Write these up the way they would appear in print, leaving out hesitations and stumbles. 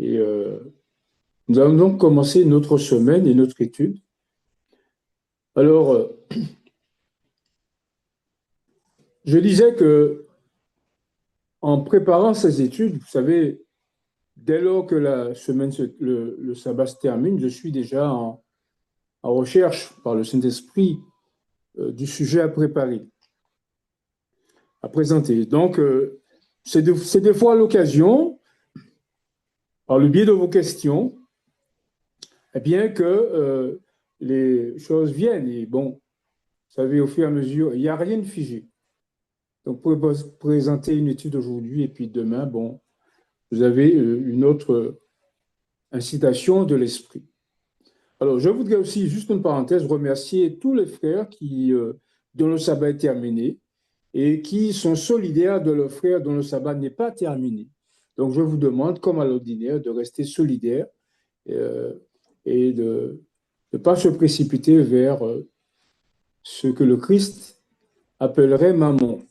Et nous allons donc commencer notre semaine et notre étude. Alors, je disais que en préparant ces études, vous savez, dès lors que la semaine, le sabbat se termine, je suis déjà en recherche par le Saint-Esprit du sujet à préparer, à présenter. Donc, c'est des fois l'occasion, par le biais de vos questions, eh bien que les choses viennent. Et bon, vous savez, au fur et à mesure, il n'y a rien de figé. Donc, pour présenter une étude aujourd'hui et puis demain, bon, vous avez une autre incitation de l'esprit. Alors, je voudrais aussi, juste une parenthèse, remercier tous les frères dont le sabbat est terminé et qui sont solidaires de leurs frères dont le sabbat n'est pas terminé. Donc, je vous demande, comme à l'ordinaire, de rester solidaires euh, et de ne pas se précipiter vers ce que le Christ appellerait mammon.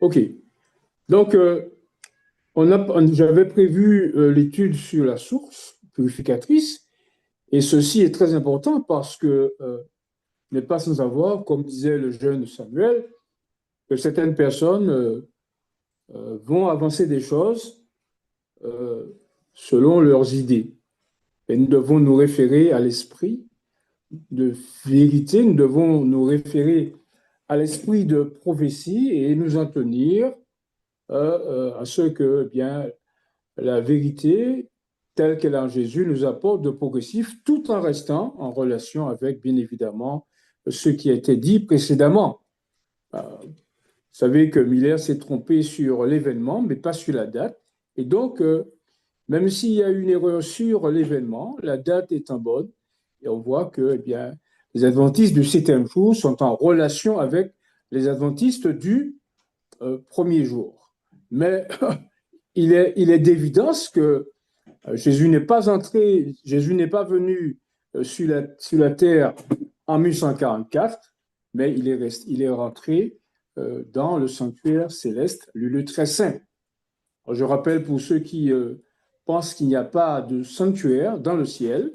OK. Donc, j'avais prévu l'étude sur la source purificatrice, et ceci est très important parce que n'est pas sans savoir, comme disait le jeune Samuel, que certaines personnes vont avancer des choses euh, selon leurs idées. Et nous devons nous référer à l'esprit de vérité, nous devons nous référer à l'esprit de prophétie et nous en tenir à ce que, eh bien, la vérité telle qu'elle est en Jésus nous apporte de progressif, tout en restant en relation avec, bien évidemment, ce qui a été dit précédemment. Vous savez que Miller s'est trompé sur l'événement, mais pas sur la date. Et donc, même s'il y a une erreur sur l'événement, la date est en bonne. Et on voit que, eh bien, les adventistes du septième jour sont en relation avec les adventistes du premier jour. Mais il est d'évidence que Jésus n'est pas entré, Jésus n'est pas venu sur la terre en 1144, mais il est rentré dans le sanctuaire céleste, le lieu très saint. Alors, je rappelle pour ceux qui pensent qu'il n'y a pas de sanctuaire dans le ciel,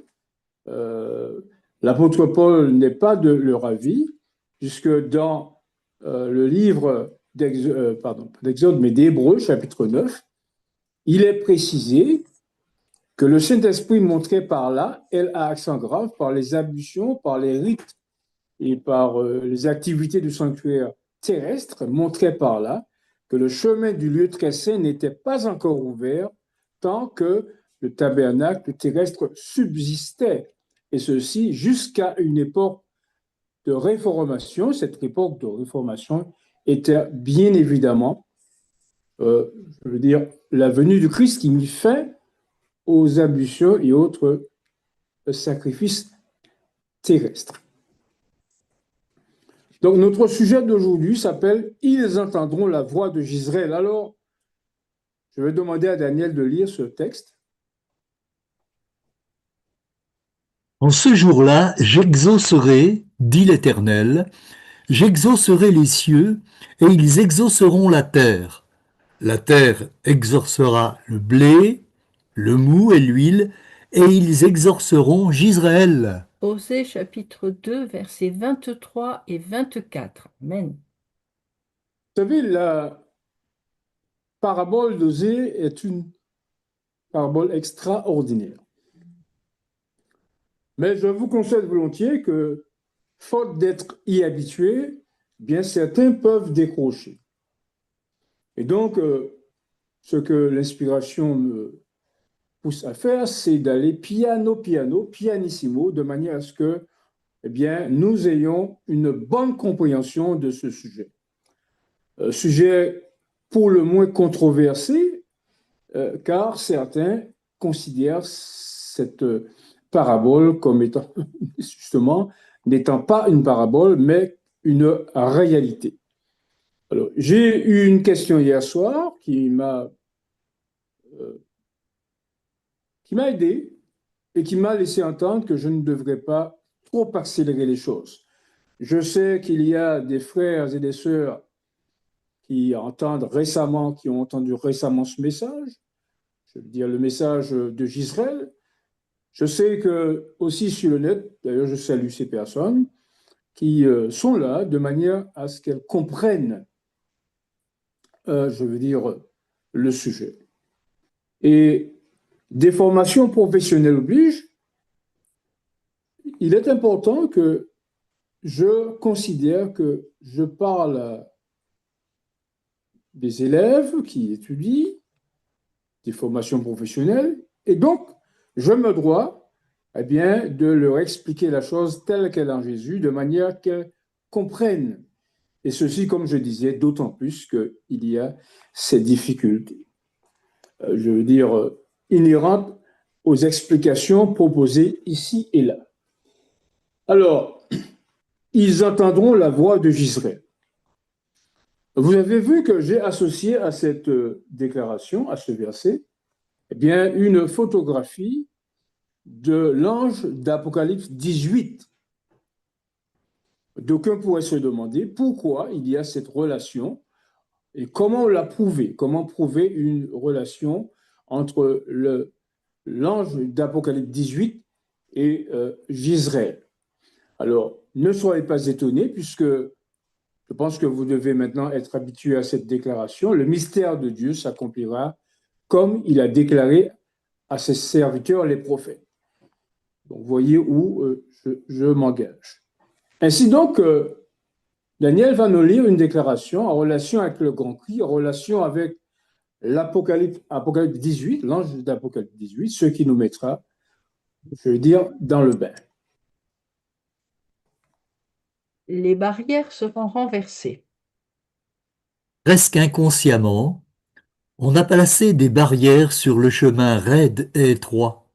euh, l'apôtre Paul n'est pas de leur avis, puisque dans le livre d'Exode, mais d'Hébreux, chapitre 9, il est précisé que le Saint-Esprit montrait par là, elle a accent grave, par les ablutions, par les rites et par les activités du sanctuaire terrestre, montrait par là que le chemin du lieu très saint n'était pas encore ouvert tant que le tabernacle terrestre subsistait, et ceci jusqu'à une époque de réformation. Cette époque de réformation était bien évidemment, je veux dire, la venue du Christ qui mit fin aux ablutions et autres sacrifices terrestres. Donc, notre sujet d'aujourd'hui s'appelle « Ils entendront la voix de Jisraël ». Alors, je vais demander à Daniel de lire ce texte. En ce jour-là, j'exaucerai, dit l'Éternel, j'exaucerai les cieux, et ils exauceront la terre. La terre exaucera le blé, le mou et l'huile, et ils exauceront Jisraël. Osée chapitre 2, versets 23 et 24. Amen. Vous savez, la parabole d'Osée est une parabole extraordinaire. Mais je vous concède volontiers que, faute d'être y habitués, bien certains peuvent décrocher. Et donc, ce que l'inspiration me pousse à faire, c'est d'aller piano, piano, pianissimo, de manière à ce que, eh bien, nous ayons une bonne compréhension de ce sujet. Sujet pour le moins controversé, car certains considèrent cette parabole comme étant, justement, n'étant pas une parabole, mais une réalité. Alors, j'ai eu une question hier soir euh, qui m'a aidé et qui m'a laissé entendre que je ne devrais pas trop accélérer les choses. Je sais qu'il y a des frères et des sœurs qui ont entendu récemment ce message. je veux dire, le message de Gisèle. Je sais que aussi sur le net, d'ailleurs, je salue ces personnes qui sont là de manière à ce qu'elles comprennent, je veux dire, le sujet. Et des formations professionnelles obligent, il est important que je considère que je parle à des élèves qui étudient des formations professionnelles et donc je me dois eh bien, de leur expliquer la chose telle qu'elle est en Jésus de manière qu'elles comprennent. Et ceci, comme je disais, d'autant plus qu'il y a ces difficultés, je veux dire, inhérentes aux explications proposées ici et là. Alors, ils entendront la voix de Gisèle. Vous avez vu que j'ai associé à cette déclaration, à ce verset, eh bien, une photographie de l'ange d'Apocalypse 18. D'aucuns pourraient se demander pourquoi il y a cette relation et comment la prouver, comment prouver une relation entre l'ange d'Apocalypse 18 et Gisèle. Alors, ne soyez pas étonnés puisque je pense que vous devez maintenant être habitué à cette déclaration. Le mystère de Dieu s'accomplira comme il a déclaré à ses serviteurs, les prophètes. Donc, voyez où je m'engage. Ainsi donc, Daniel va nous lire une déclaration en relation avec le grand cri, en relation avec l'Apocalypse 18, l'ange d'Apocalypse 18, ce qui nous mettra, je veux dire, dans le bain. Les barrières seront renversées. Presque inconsciemment, on a placé des barrières sur le chemin raide et étroit.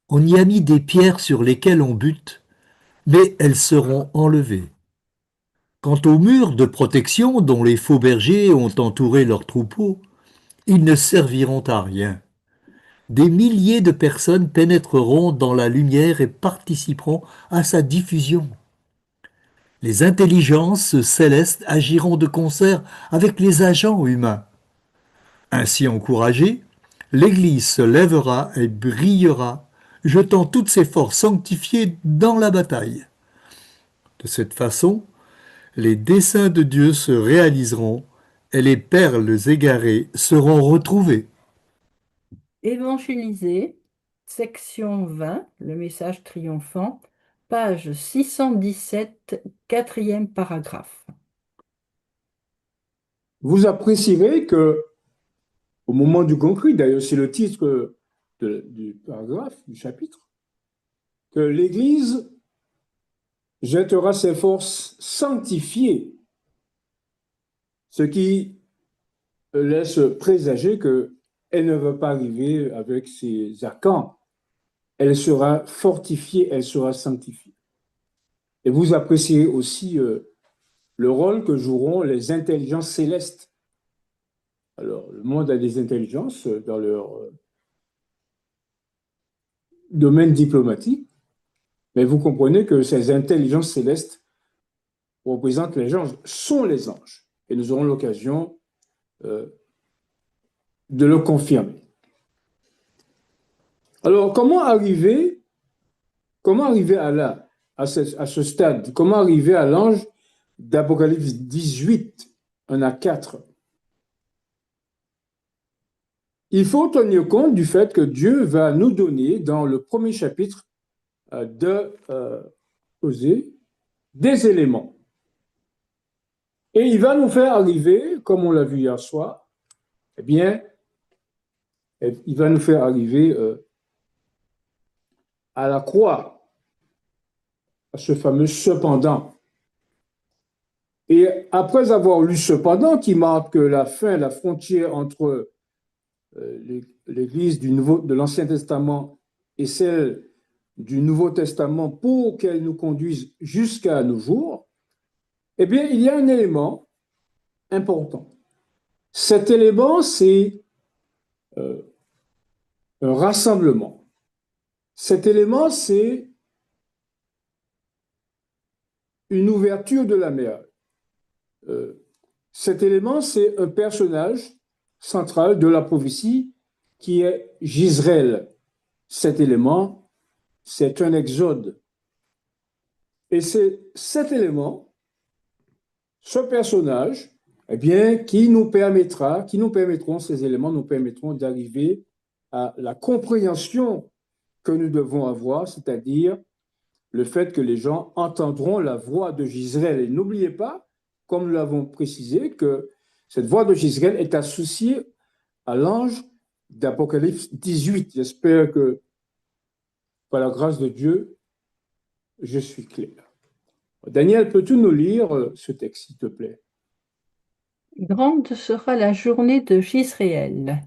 On y a mis des pierres sur lesquelles on bute, mais elles seront enlevées. Quant aux murs de protection dont les faux bergers ont entouré leurs troupeaux, ils ne serviront à rien. Des milliers de personnes pénétreront dans la lumière et participeront à sa diffusion. Les intelligences célestes agiront de concert avec les agents humains. Ainsi encouragée, l'Église se lèvera et brillera, jetant toutes ses forces sanctifiées dans la bataille. De cette façon, les desseins de Dieu se réaliseront et les perles égarées seront retrouvées. Évangéliser, section 20, le message triomphant, page 617, quatrième paragraphe. Vous apprécierez que, au moment du concret, d'ailleurs c'est le titre du paragraphe, du chapitre, que l'Église jettera ses forces sanctifiées, ce qui laisse présager qu'elle ne va pas arriver avec ses arcans. Elle sera fortifiée, elle sera sanctifiée. Et vous appréciez aussi le rôle que joueront les intelligences célestes. Alors, le monde a des intelligences dans leur domaine diplomatique, mais vous comprenez que ces intelligences célestes représentent les anges, sont les anges. Et nous aurons l'occasion de le confirmer. Alors, comment arriver à ce stade? Comment arriver à l'ange d'Apocalypse 18, 1 à 4? Il faut tenir compte du fait que Dieu va nous donner, dans le premier chapitre de Osée, des éléments. Et il va nous faire arriver, comme on l'a vu hier soir, eh bien, il va nous faire arriver à la croix, à ce fameux cependant. Et après avoir lu cependant, qui marque la fin, la frontière entre l'Église de l'Ancien Testament et celle du Nouveau Testament pour qu'elle nous conduise jusqu'à nos jours, eh bien, il y a un élément important. Cet élément, c'est un rassemblement. Cet élément, c'est une ouverture de la mer. Cet élément, c'est un personnage central de la prophétie qui est Gisraël. Cet élément, c'est un exode. Et c'est cet élément, ce personnage, eh bien, qui nous permettront, ces éléments nous permettront d'arriver à la compréhension que nous devons avoir, c'est-à-dire le fait que les gens entendront la voix de Gisraël. Et n'oubliez pas, comme nous l'avons précisé, que cette voix de Gisraël est associée à l'ange d'Apocalypse 18. J'espère que, par la grâce de Dieu, je suis clair. Daniel, peux-tu nous lire ce texte, s'il te plaît? Grande sera la journée de Jisraël.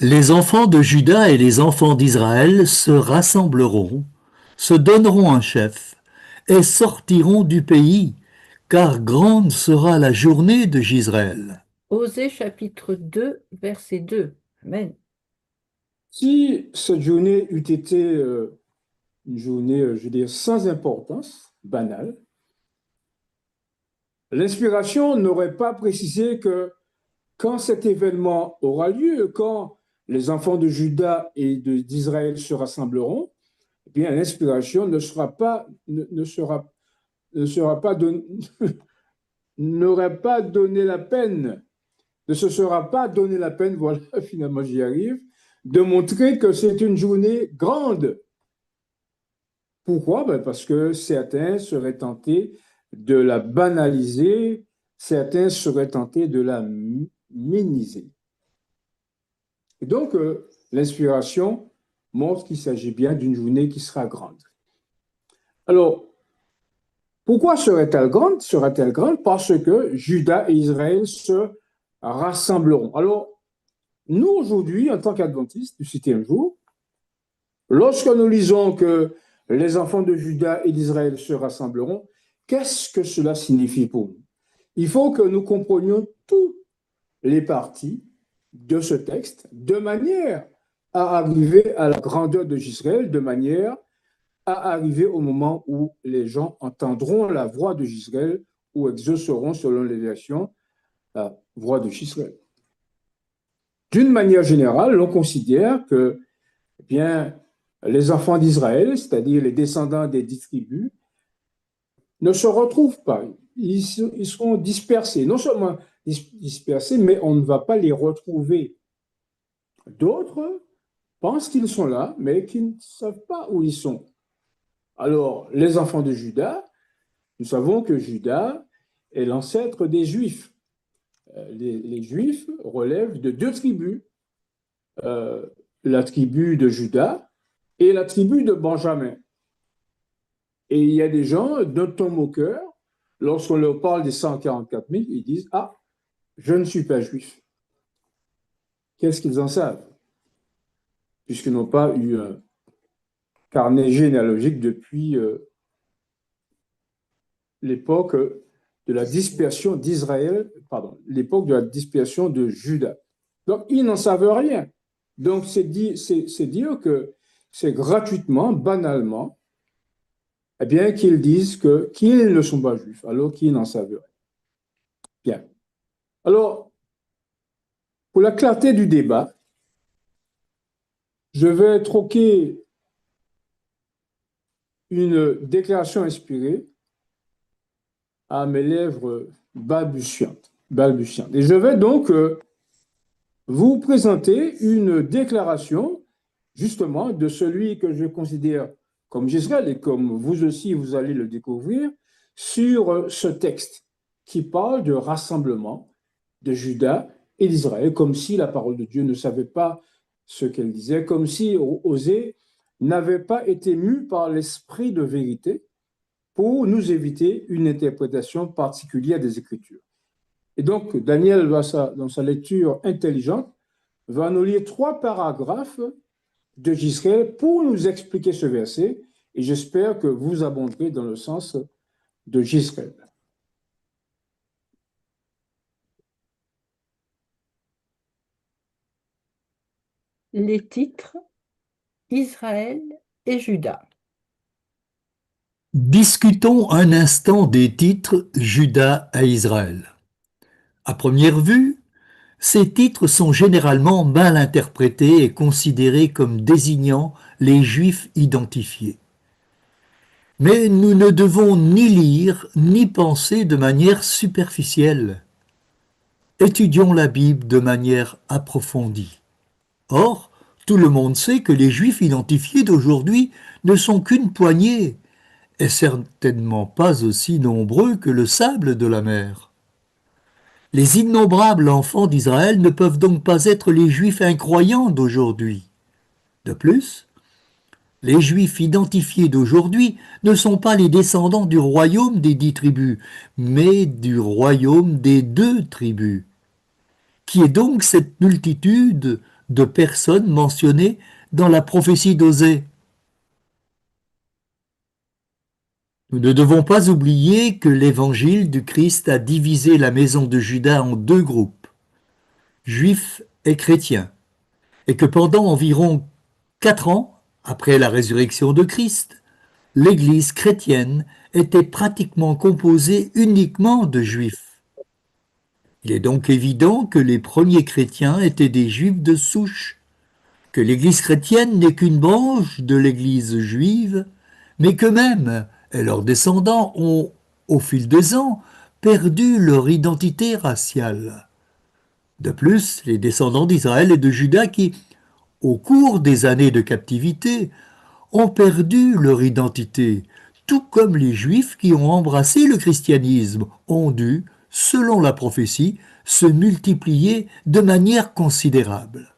Les enfants de Juda et les enfants d'Israël se rassembleront, se donneront un chef, et sortiront du pays, car grande sera la journée de Gisraël. Osée chapitre 2, verset 2. Amen. Si cette journée eût été une journée, je veux dire, sans importance, banale, l'inspiration n'aurait pas précisé que quand cet événement aura lieu, quand les enfants de Juda et d'Israël se rassembleront, eh bien, l'inspiration ne sera pas, ne sera pas n'aurait pas donné la peine, ne se sera pas donné la peine, voilà, finalement j'y arrive, de montrer que c'est une journée grande. Pourquoi? Ben parce que certains seraient tentés de la banaliser, certains seraient tentés de la minimiser. Et donc, l'inspiration montre qu'il s'agit bien d'une journée qui sera grande. Alors, pourquoi serait-elle grande? Sera-t-elle grande? Parce que Juda et Israël se rassembleront. Alors, nous, aujourd'hui, en tant qu'adventistes du septième jour, lorsque nous lisons que les enfants de Juda et d'Israël se rassembleront, qu'est-ce que cela signifie pour nous? Il faut que nous comprenions toutes les parties de ce texte de manière à arriver à la grandeur de Gisraël, de manière à arriver au moment où les gens entendront la voix de Gisraël ou exauceront, selon les versions, la voix de Gisraël. D'une manière générale, l'on considère que eh bien, les enfants d'Israël, c'est-à-dire les descendants des 10 tribus, ne se retrouvent pas. Ils seront dispersés. Non seulement dispersés, mais on ne va pas les retrouver. D'autres pensent qu'ils sont là, mais qui ne savent pas où ils sont. Alors, les enfants de Juda, nous savons que Juda est l'ancêtre des Juifs. Les Juifs relèvent de deux tribus, euh, la tribu de Juda et la tribu de Benjamin. Et il y a des gens d'un ton moqueur, lorsqu'on leur parle des 144 000, ils disent « Ah, je ne suis pas juif ». Qu'est-ce qu'ils en savent? Puisqu'ils n'ont pas eu un carnet généalogique depuis l'époque de la dispersion d'Israël, pardon, l'époque de la dispersion de Juda. Donc, ils n'en savent rien. Donc, c'est dire que c'est gratuitement, banalement, eh bien, qu'ils disent qu'ils ne sont pas juifs, alors qu'ils n'en savent rien. Bien. Alors, pour la clarté du débat, je vais troquer une déclaration inspirée à mes lèvres balbutiantes. Et je vais donc vous présenter une déclaration, justement, de celui que je considère comme Gisraël, et comme vous aussi, vous allez le découvrir, sur ce texte qui parle de rassemblement de Juda et d'Israël, comme si la parole de Dieu ne savait pas ce qu'elle disait, comme si Osée n'avait pas été mu par l'esprit de vérité pour nous éviter une interprétation particulière des Écritures. Et donc, Daniel, dans sa lecture intelligente, va nous lire 3 paragraphes de Gisraël pour nous expliquer ce verset, et j'espère que vous abonderez dans le sens de Gisraël. Les titres Israël et Juda. Discutons un instant des titres Juda à Israël. À première vue, Ces titres sont généralement mal interprétés et considérés comme désignant les Juifs identifiés. Mais nous ne devons ni lire ni penser de manière superficielle. Étudions la Bible de manière approfondie. Or, tout le monde sait que les Juifs identifiés d'aujourd'hui ne sont qu'une poignée, et certainement pas aussi nombreux que le sable de la mer. Les innombrables enfants d'Israël ne peuvent donc pas être les Juifs incroyants d'aujourd'hui. De plus, les Juifs identifiés d'aujourd'hui ne sont pas les descendants du royaume des 10 tribus, mais du royaume des 2 tribus. Qui est donc cette multitude de personnes mentionnées dans la prophétie d'Osée? Nous ne devons pas oublier que l'évangile du Christ a divisé la maison de Juda en 2 groupes, juifs et chrétiens, et que pendant environ 4 ans, après la résurrection de Christ, l'Église chrétienne était pratiquement composée uniquement de juifs. Il est donc évident que les premiers chrétiens étaient des juifs de souche, que l'Église chrétienne n'est qu'une branche de l'Église juive, mais qu'eux-mêmes et leurs descendants ont, au fil des ans, perdu leur identité raciale. De plus, les descendants d'Israël et de Juda qui, au cours des années de captivité, ont perdu leur identité, tout comme les Juifs qui ont embrassé le christianisme ont dû, selon la prophétie, se multiplier de manière considérable.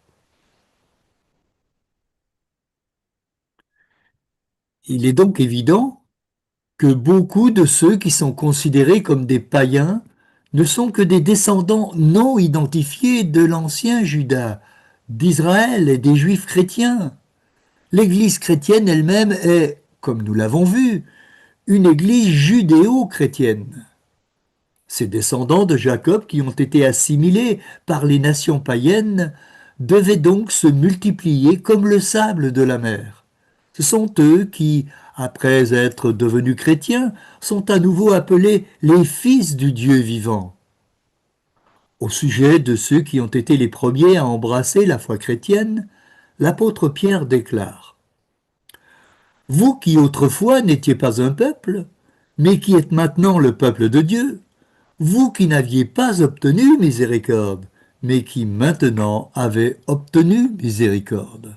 Il est donc évident que beaucoup de ceux qui sont considérés comme des païens ne sont que des descendants non identifiés de l'ancien Juda, d'Israël et des Juifs chrétiens. L'Église chrétienne elle-même est, comme nous l'avons vu, une Église judéo-chrétienne. Ces descendants de Jacob qui ont été assimilés par les nations païennes devaient donc se multiplier comme le sable de la mer. Ce sont eux qui, après être devenus chrétiens, sont à nouveau appelés les fils du Dieu vivant. Au sujet de ceux qui ont été les premiers à embrasser la foi chrétienne, l'apôtre Pierre déclare: « Vous qui autrefois n'étiez pas un peuple, mais qui êtes maintenant le peuple de Dieu, vous qui n'aviez pas obtenu miséricorde, mais qui maintenant avez obtenu miséricorde. »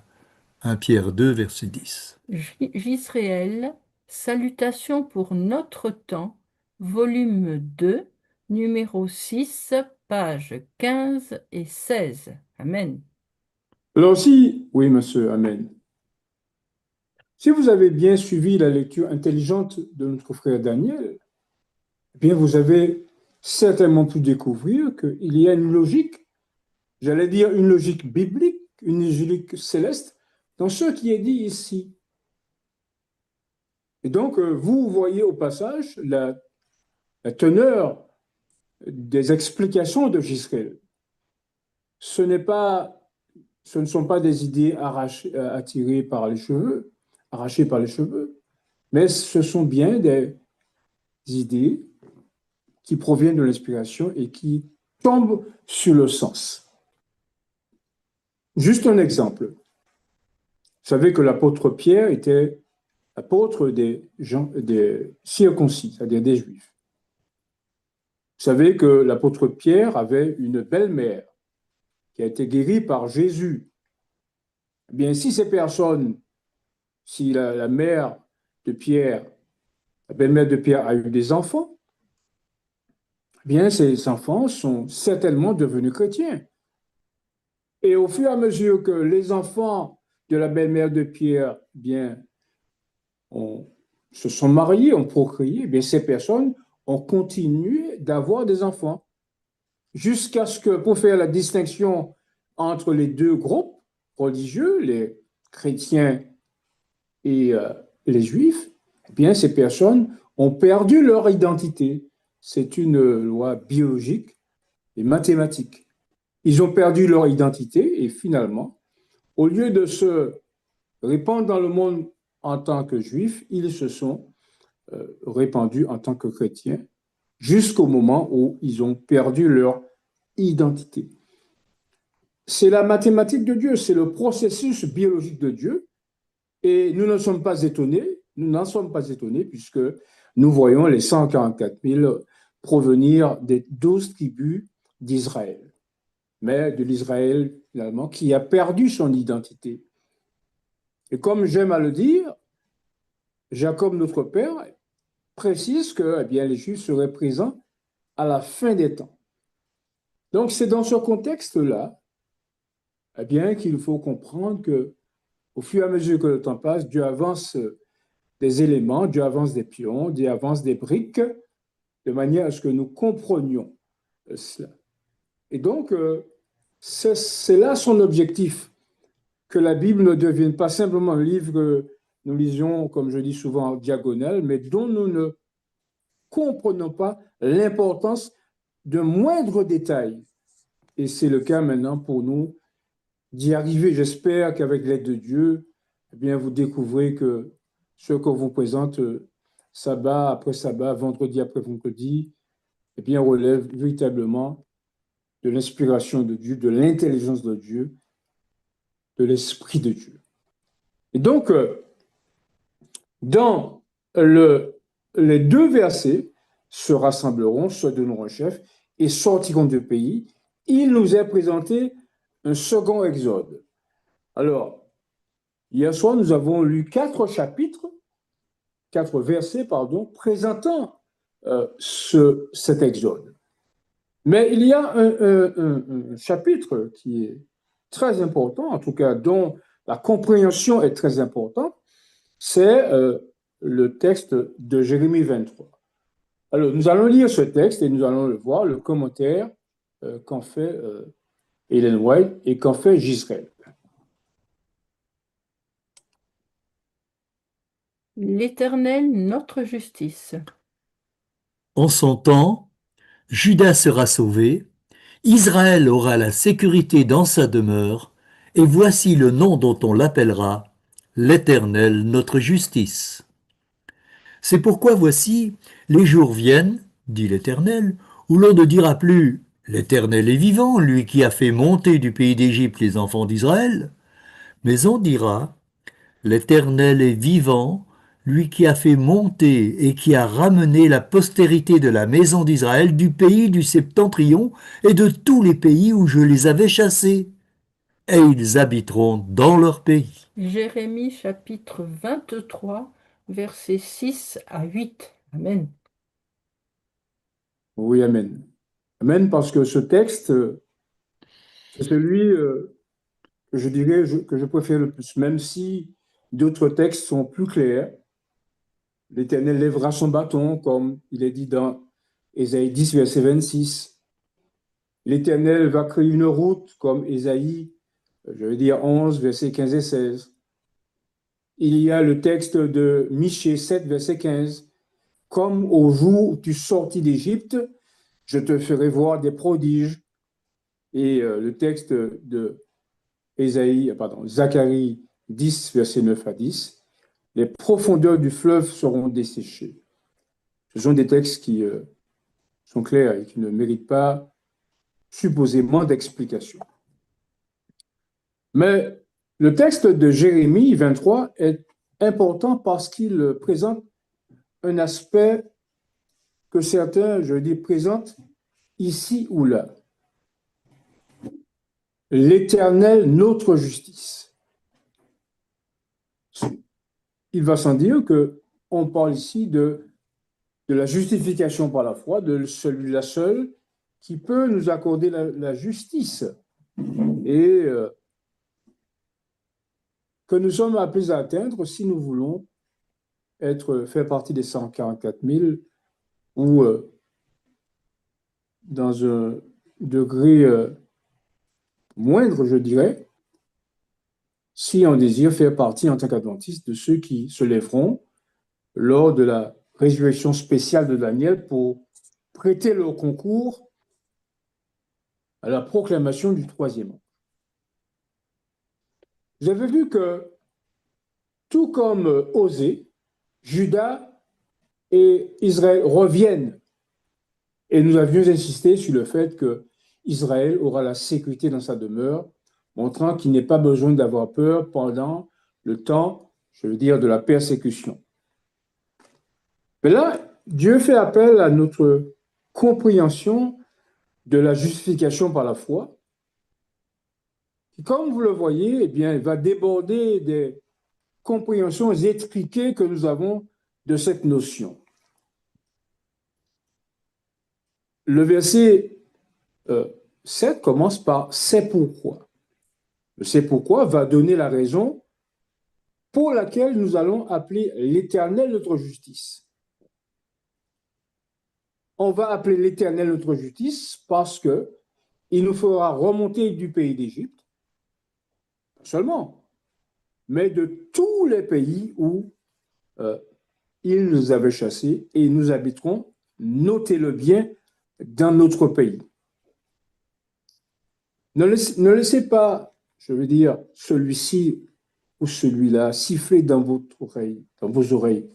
1 Pierre 2, verset 10. Gisréel, Salutations pour notre temps, volume 2, numéro 6, pages 15 et 16. Amen. Alors aussi, oui, monsieur, Amen. Si vous avez bien suivi la lecture intelligente de notre frère Daniel, eh bien, vous avez certainement pu découvrir qu'il y a une logique, j'allais dire une logique biblique, une logique céleste, dans ce qui est dit ici. Et donc, vous voyez au passage la teneur des explications de Gisèle. Ce ne sont pas des idées attirées par les cheveux, arrachées par les cheveux, mais ce sont bien des idées qui proviennent de l'inspiration et qui tombent sur le sens. Juste un exemple. Vous savez que l'apôtre Pierre était apôtre des circoncis, c'est-à-dire des Juifs. Vous savez que l'apôtre Pierre avait une belle-mère qui a été guérie par Jésus. Eh bien, si ces personnes, si la mère de Pierre, la belle-mère de Pierre a eu des enfants, eh bien, ces enfants sont certainement devenus chrétiens. Et au fur et à mesure que les enfants de la belle-mère de Pierre, eh bien, se sont mariés, ont procréé, eh bien, ces personnes ont continué d'avoir des enfants jusqu'à ce que, pour faire la distinction entre les 2 groupes religieux, les chrétiens et les juifs, eh bien, ces personnes ont perdu leur identité. C'est une loi biologique et mathématique. Ils ont perdu leur identité et finalement, au lieu de se répandre dans le monde en tant que juifs, ils se sont répandus en tant que chrétiens jusqu'au moment où ils ont perdu leur identité. c'est la mathématique de Dieu, c'est le processus biologique de Dieu. Et nous ne sommes pas étonnés, nous n'en sommes pas étonnés, puisque nous voyons les 144 000 provenir des 12 tribus d'Israël, mais de l'Israël finalement qui a perdu son identité. Et comme j'aime à le dire, Jacob, notre père, précise que eh bien, les Juifs seraient présents à la fin des temps. Donc c'est dans ce contexte-là eh bien, qu'il faut comprendre que au fur et à mesure que le temps passe, Dieu avance des éléments, Dieu avance des pions, Dieu avance des briques, de manière à ce que nous comprenions cela. Et donc, c'est là son objectif, que la Bible ne devienne pas simplement un livre que nous lisions, comme je dis souvent, en diagonale, mais dont nous ne comprenons pas l'importance de moindres détails. Et c'est le cas maintenant pour nous d'y arriver. J'espère qu'avec l'aide de Dieu, eh bien, vous découvrez que ce qu'on vous présente sabbat après sabbat, vendredi après vendredi, eh bien, relève véritablement de l'inspiration de Dieu, de l'intelligence de Dieu, de l'esprit de Dieu. Et donc, dans les deux versets, se rassembleront, se donneront un chef et sortiront du pays. Il nous est présenté un second exode. Alors, hier soir, nous avons lu 4 versets, présentant cet exode. Mais il y a un chapitre qui est très important, en tout cas dont la compréhension est très importante, c'est le texte de Jérémie 23. Alors, nous allons lire ce texte et nous allons le voir, le commentaire qu'en fait Ellen White et qu'en fait Gisraël. L'Éternel, notre justice. En son temps, Juda sera sauvé, Israël aura la sécurité dans sa demeure, et voici le nom dont on l'appellera, l'Éternel notre justice. C'est pourquoi voici, les jours viennent, dit l'Éternel, où l'on ne dira plus l'Éternel est vivant, lui qui a fait monter du pays d'Égypte les enfants d'Israël, mais on dira l'Éternel est vivant, lui qui a fait monter et qui a ramené la postérité de la maison d'Israël du pays du septentrion et de tous les pays où je les avais chassés. Et ils habiteront dans leur pays. Jérémie chapitre 23, versets 6 à 8. Amen. Oui, amen. Amen, parce que ce texte, c'est celui que je dirais que je préfère le plus, même si d'autres textes sont plus clairs. L'Éternel lèvera son bâton, comme il est dit dans Ésaïe 10, verset 26. L'Éternel va créer une route, comme Ésaïe, je veux dire 11, verset 15 et 16. Il y a le texte de Michée 7, verset 15. Comme au jour où tu sortis d'Égypte, je te ferai voir des prodiges. Et le texte de Zacharie 10, verset 9 à 10. Les profondeurs du fleuve seront desséchées. Ce sont des textes qui sont clairs et qui ne méritent pas supposément d'explication. Mais le texte de Jérémie 23 est important parce qu'il présente un aspect que certains, je dis, présentent ici ou là. L'Éternel, notre justice. Il va sans dire qu'on parle ici de la justification par la foi, de celui-là seul qui peut nous accorder la justice. Et que nous sommes appelés à atteindre si nous voulons faire partie des 144 000 ou dans un degré moindre, je dirais, si on désire faire partie en tant qu'adventiste de ceux qui se lèveront lors de la résurrection spéciale de Daniel pour prêter leur concours à la proclamation du troisième ange. Vous avez vu que, tout comme Osée, Juda et Israël reviennent, et nous avions insisté sur le fait Israël aura la sécurité dans sa demeure, montrant qu'il n'est pas besoin d'avoir peur pendant le temps, je veux dire, de la persécution. Mais là, Dieu fait appel à notre compréhension de la justification par la foi, qui, comme vous le voyez, eh bien, va déborder des compréhensions étriquées que nous avons de cette notion. Le verset 7 commence par « c'est pourquoi ». Le « c'est pourquoi » va donner la raison pour laquelle nous allons appeler l'Éternel notre justice. On va appeler l'Éternel notre justice parce que il nous fera remonter du pays d'Égypte, pas seulement, mais de tous les pays où il nous avait chassés, et nous habiterons, notez-le bien, dans notre pays. Ne laissez pas, je veux dire, celui-ci ou celui-là siffler dans votre oreille, dans vos oreilles,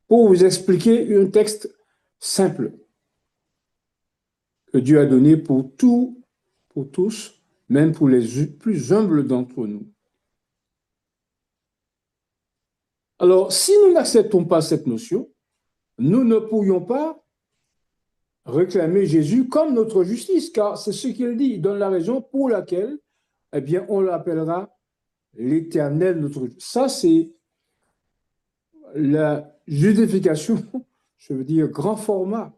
pour vous expliquer un texte simple que Dieu a donné pour tous, même pour les plus humbles d'entre nous. Alors, si nous n'acceptons pas cette notion, nous ne pourrions pas réclamer Jésus comme notre justice, car c'est ce qu'il dit. Il donne la raison pour laquelle, eh bien, on l'appellera l'Éternel notre justice. Ça, c'est la justification, je veux dire, grand format.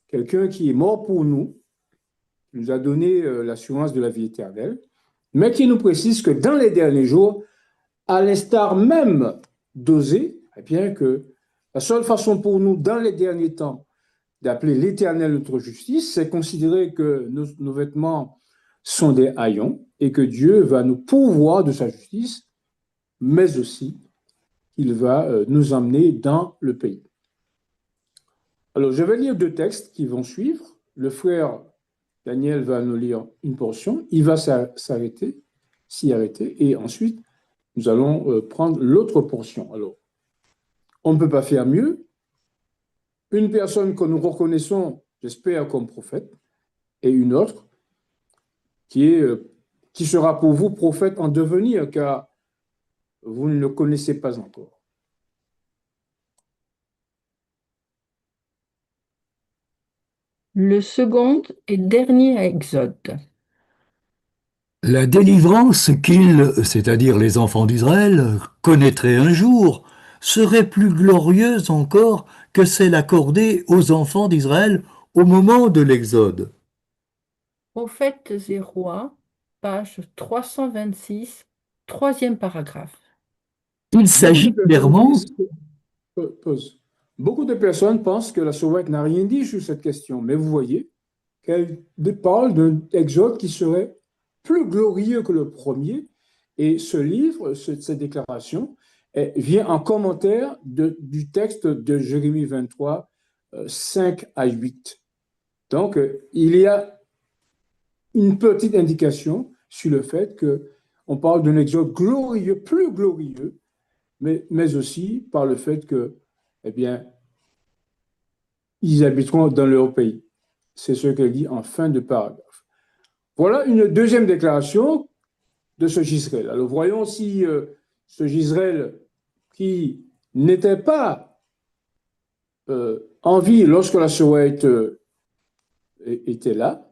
Quelqu'un qui est mort pour nous, qui nous a donné l'assurance de la vie éternelle, mais qui nous précise que dans les derniers jours, à l'instar même d'Osée, eh bien que la seule façon pour nous, dans les derniers temps, d'appeler l'Éternel notre justice, c'est considérer que nos vêtements sont des haillons et que Dieu va nous pourvoir de sa justice, mais aussi qu'il va nous emmener dans le pays. Alors, je vais lire deux textes qui vont suivre. Le frère Daniel va nous lire une portion, il va s'y arrêter, et ensuite, nous allons prendre l'autre portion. Alors, on ne peut pas faire mieux. Une personne que nous reconnaissons, j'espère, comme prophète, et une autre qui sera pour vous prophète en devenir, car vous ne le connaissez pas encore. Le second et dernier Exode. La délivrance qu'ils, c'est-à-dire les enfants d'Israël, connaîtraient un jour, serait plus glorieuse encore que celle accordée aux enfants d'Israël au moment de l'Exode. Prophètes et rois, page 326, troisième paragraphe. Il Beaucoup de s'agit personnes clairement, disent, pause. Beaucoup de personnes pensent que la Sauvette n'a rien dit sur cette question, mais vous voyez qu'elle parle d'un exode qui serait plus glorieux que le premier, et ce livre, cette déclaration, vient en commentaire du texte de Jérémie 23, 5 à 8. Donc, il y a une petite indication sur le fait qu'on parle d'un exode glorieux, plus glorieux, mais aussi par le fait que, eh bien, ils habiteront dans leur pays. C'est ce qu'elle dit en fin de paragraphe. Voilà une deuxième déclaration de ce Gisraël. Alors voyons si ce Gisraël qui n'était pas en vie lorsque la Shoah était là,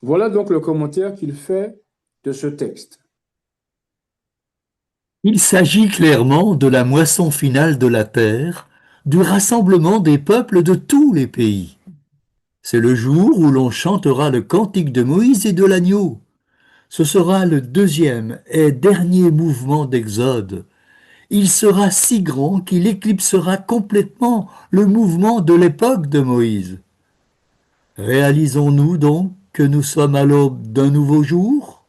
voilà donc le commentaire qu'il fait de ce texte. il s'agit clairement de la moisson finale de la terre, du rassemblement des peuples de tous les pays. C'est le jour où l'on chantera le cantique de Moïse et de l'agneau. Ce sera le deuxième et dernier mouvement d'Exode. Il sera si grand qu'il éclipsera complètement le mouvement de l'époque de Moïse. Réalisons-nous donc que nous sommes à l'aube d'un nouveau jour?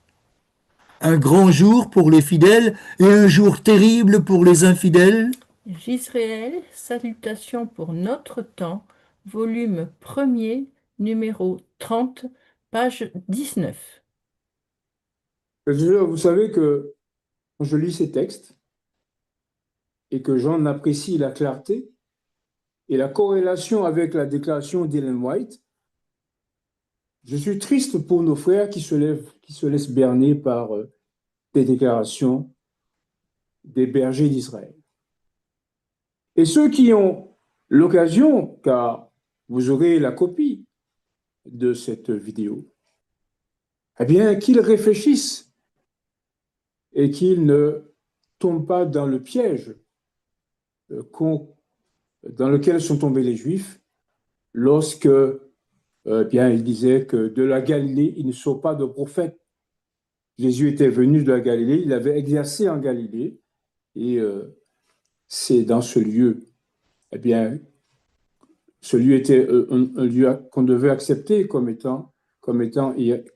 Un grand jour pour les fidèles et un jour terrible pour les infidèles? Gisraël, Salutations pour notre temps, volume 1er, numéro 30, page 19. Vous savez que quand je lis ces textes et que j'en apprécie la clarté et la corrélation avec la déclaration d'Ellen White, je suis triste pour nos frères qui se laissent berner par des déclarations des bergers d'Israël. Et ceux qui ont l'occasion, car vous aurez la copie de cette vidéo, eh bien, qu'ils réfléchissent et qu'ils ne tombent pas dans le piège dans lequel sont tombés les Juifs lorsque, bien, ils disaient que de la Galilée, ils ne sont pas de prophètes. Jésus était venu de la Galilée, il avait exercé en Galilée, et c'est dans ce lieu, eh bien, ce lieu était un lieu qu'on devait accepter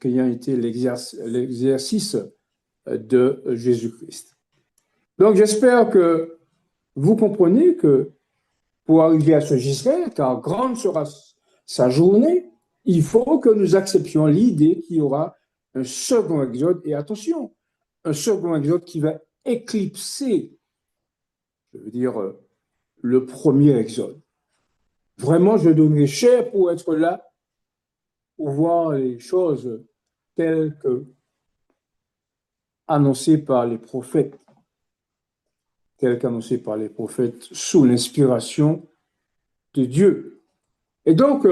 ayant été l'exercice de Jésus-Christ. Donc, j'espère que vous comprenez que pour arriver à ce Gisraël, car grande sera sa journée, il faut que nous acceptions l'idée qu'il y aura un second exode, et attention, un second exode qui va éclipser, je veux dire, le premier exode. Vraiment, je donnerais cher pour être là, pour voir les choses telles que annoncées par les prophètes, sous l'inspiration de Dieu. Et donc,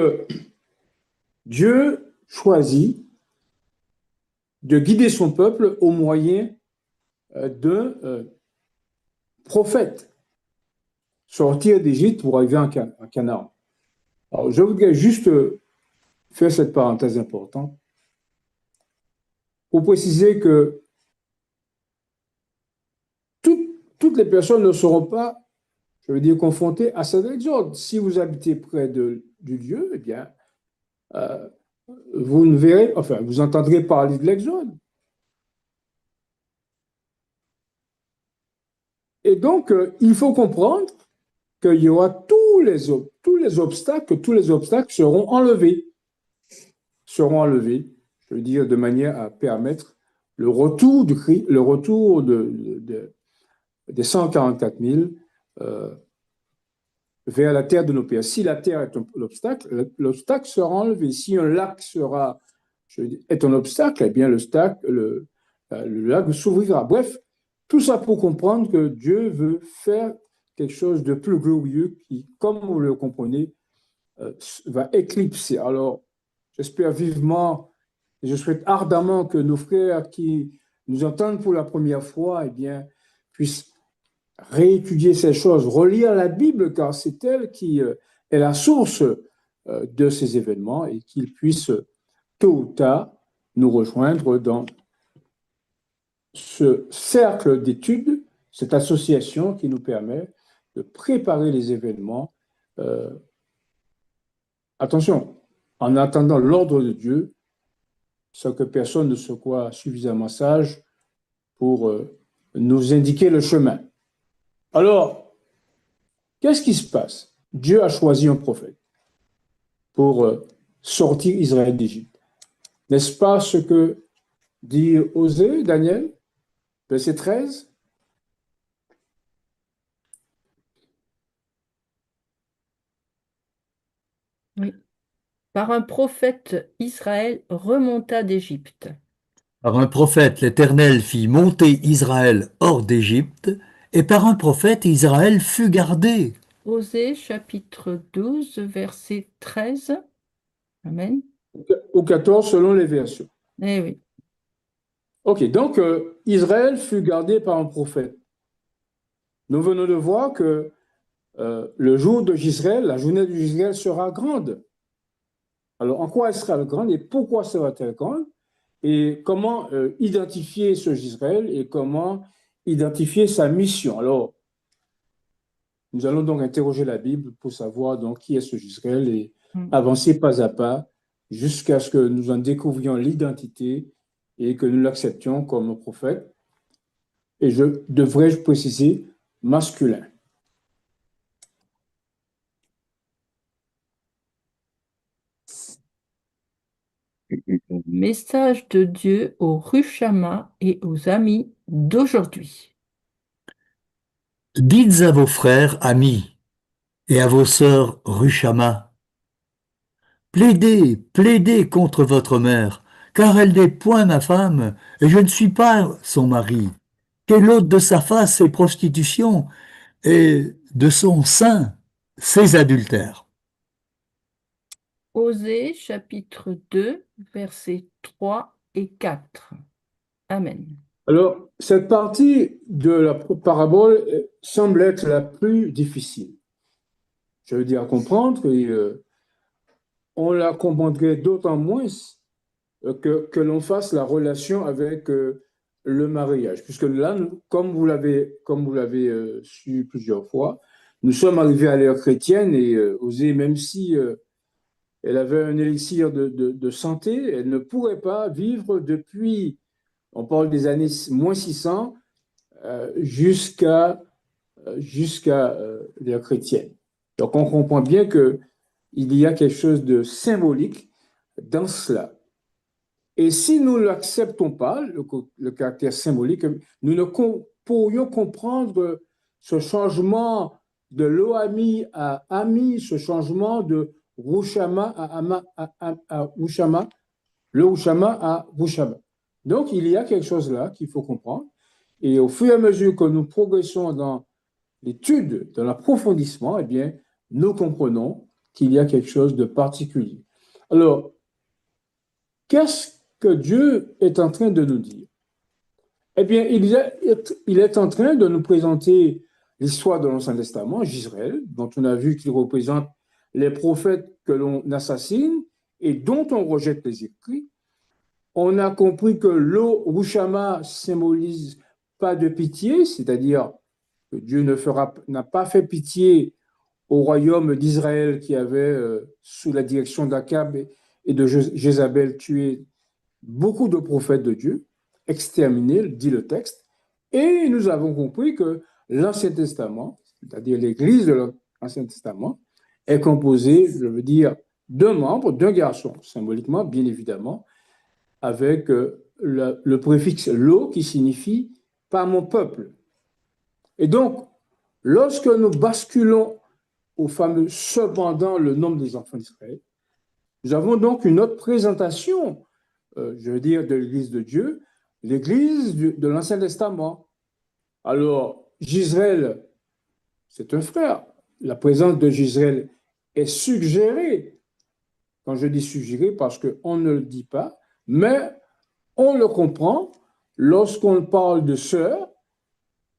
Dieu choisit de guider son peuple au moyen d'un prophète, sortir d'Égypte pour arriver en Canaan. Alors, je voudrais juste faire cette parenthèse importante pour préciser que toutes les personnes ne seront pas, je veux dire, confrontées à cet exode. Si vous habitez près du lieu, eh bien, vous ne verrez, enfin, vous entendrez parler de l'exode. Et donc, il faut comprendre qu'il y aura tous les obstacles seront enlevés. Je veux dire, de manière à permettre le retour du Christ, le retour des 144 000 vers la terre de nos pères. Si la terre est l'obstacle sera enlevé. Si un lac est un obstacle, eh bien le lac s'ouvrira. Bref, tout ça pour comprendre que Dieu veut faire quelque chose de plus glorieux qui, comme vous le comprenez, va éclipser. Alors, j'espère vivement et je souhaite ardemment que nos frères qui nous entendent pour la première fois, eh bien, puissent réétudier ces choses, relire la Bible, car c'est elle qui est la source de ces événements, et qu'ils puissent tôt ou tard nous rejoindre dans ce cercle d'études, cette association qui nous permet de préparer les événements. Attention, en attendant l'ordre de Dieu, sans que personne ne soit suffisamment sage pour nous indiquer le chemin. Alors, qu'est-ce qui se passe? Dieu a choisi un prophète pour sortir Israël d'Égypte. N'est-ce pas ce que dit Osée, Daniel, verset 13? Oui. Par un prophète, Israël remonta d'Égypte. Par un prophète, l'Éternel fit monter Israël hors d'Égypte, et par un prophète, Israël fut gardé. Osée chapitre 12, verset 13. Amen. Ou 14 selon les versions. Eh oui. Ok, donc Israël fut gardé par un prophète. Nous venons de voir que le jour de Gisraël, la journée de Gisraël sera grande. Alors, en quoi elle sera grande et pourquoi sera-t-elle grande? Et comment identifier ce Gisraël et comment identifier sa mission? Alors, nous allons donc interroger la Bible pour savoir donc qui est ce Gisraël et avancer pas à pas jusqu'à ce que nous en découvrions l'identité et que nous l'acceptions comme prophète. Et devrais-je préciser masculin. Message de Dieu aux Ruchama et aux amis d'aujourd'hui. Dites à vos frères amis et à vos sœurs Ruchama, plaidez, plaidez contre votre mère, car elle n'est point ma femme, et je ne suis pas son mari. Qu'elle ôte de sa face ses prostitutions, et de son sein ses adultères. Osée chapitre 2, versets 3 et 4. Amen. Alors, cette partie de la parabole semble être la plus difficile. Je veux dire à comprendre que on la comprendrait d'autant moins que l'on fasse la relation avec le mariage. Puisque là, comme vous l'avez su plusieurs fois, nous sommes arrivés à l'ère chrétienne et Osée, même si elle avait un élixir de santé, elle ne pourrait pas vivre depuis, on parle des années moins 600, jusqu'à l'ère chrétienne. Donc on comprend bien qu'il y a quelque chose de symbolique dans cela. Et si nous ne l'acceptons pas, le caractère symbolique, nous ne pourrions comprendre ce changement de Loami à Ami, ce changement de Rushama à Ushama, le Ushama à Rushama. Donc, il y a quelque chose là qu'il faut comprendre. Et au fur et à mesure que nous progressons dans l'étude, dans l'approfondissement, eh bien, nous comprenons qu'il y a quelque chose de particulier. Alors, qu'est-ce que Dieu est en train de nous dire? Eh bien, il est en train de nous présenter l'histoire de l'Ancien Testament, d'Israël, dont on a vu qu'il représente les prophètes que l'on assassine et dont on rejette les écrits. On a compris que l'eau Rushama symbolise pas de pitié, c'est-à-dire que Dieu n'a pas fait pitié au royaume d'Israël qui avait, sous la direction d'Akab et de Jézabel, tué beaucoup de prophètes de Dieu, exterminés, dit le texte. Et nous avons compris que l'Ancien Testament, c'est-à-dire l'Église de l'Ancien Testament, est composée, je veux dire, d'un membre, d'un garçon, symboliquement, bien évidemment, avec le préfixe lo qui signifie pas mon peuple. Et donc, lorsque nous basculons au fameux cependant le nombre des enfants d'Israël, nous avons donc une autre présentation, je veux dire, de l'Église de Dieu, l'Église de l'Ancien Testament. Alors, Gisraël, c'est un frère. La présence de Gisraël est suggérée. Quand je dis suggérée, parce qu'on ne le dit pas, mais on le comprend lorsqu'on parle de sœur.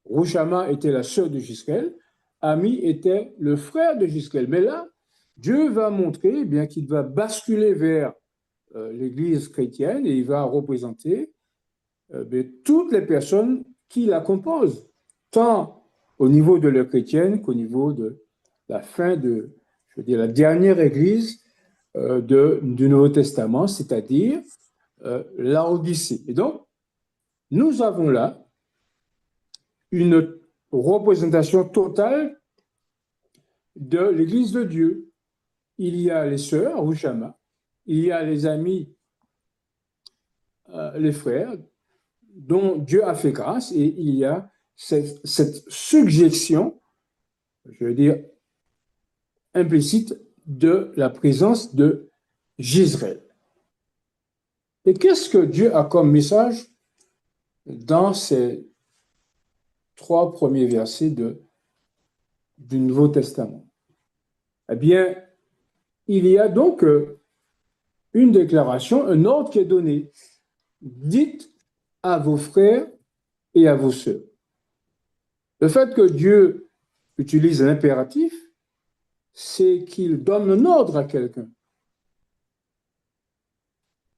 Rushama était la sœur de Gisraël, Ami était le frère de Gisraël. Mais là, Dieu va montrer eh bien qu'il va basculer vers l'Église chrétienne et il va représenter toutes les personnes qui la composent, tant au niveau de l'ère chrétienne qu'au niveau de la fin de, je veux dire, la dernière Église du Nouveau Testament, c'est-à-dire Laodicée. Et donc, nous avons là une représentation totale de l'Église de Dieu. Il y a les sœurs, Rushama, il y a les amis, les frères, dont Dieu a fait grâce, et il y a cette suggestion, je veux dire, implicite de la présence de Gisraël. Et qu'est-ce que Dieu a comme message dans ces 3 premiers versets du Nouveau Testament? Eh bien, il y a donc une déclaration, un ordre qui est donné. Dites à vos frères et à vos sœurs. Le fait que Dieu utilise l'impératif, c'est qu'il donne un ordre à quelqu'un.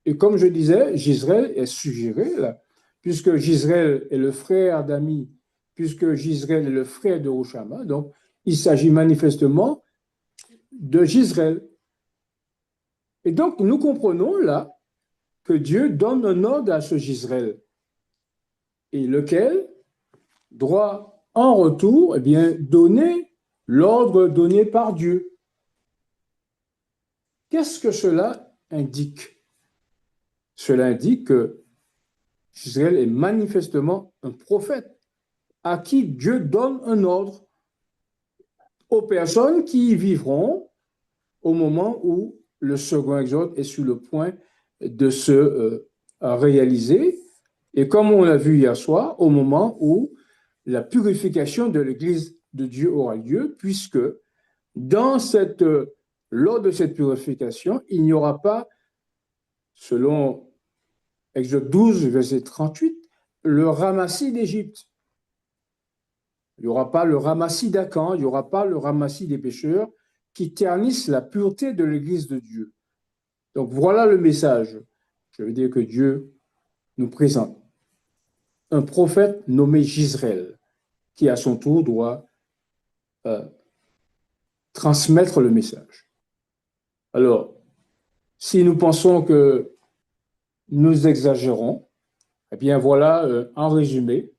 Et comme je disais, Gisraël est suggéré là, puisque Gisraël est le frère d'Ami, puisque Gisraël est le frère de Rushama, donc il s'agit manifestement de Gisraël. Et donc nous comprenons là que Dieu donne un ordre à ce Gisraël, et lequel doit en retour, eh bien, donner l'ordre donné par Dieu. Qu'est-ce que cela indique? Cela indique que Israël est manifestement un prophète à qui Dieu donne un ordre aux personnes qui y vivront au moment où le second exode est sur le point de se réaliser. Et comme on l'a vu hier soir, au moment où la purification de l'Église de Dieu aura lieu, puisque lors de cette purification, il n'y aura pas, selon Exode 12, verset 38, le ramassis d'Égypte. Il n'y aura pas le ramassis d'Akan, il n'y aura pas le ramassis des pécheurs qui ternissent la pureté de l'Église de Dieu. Donc voilà le message. Je veux dire que Dieu nous présente un prophète nommé Gisraël, qui à son tour doit transmettre le message. Alors, si nous pensons que nous exagérons, eh bien voilà, en résumé,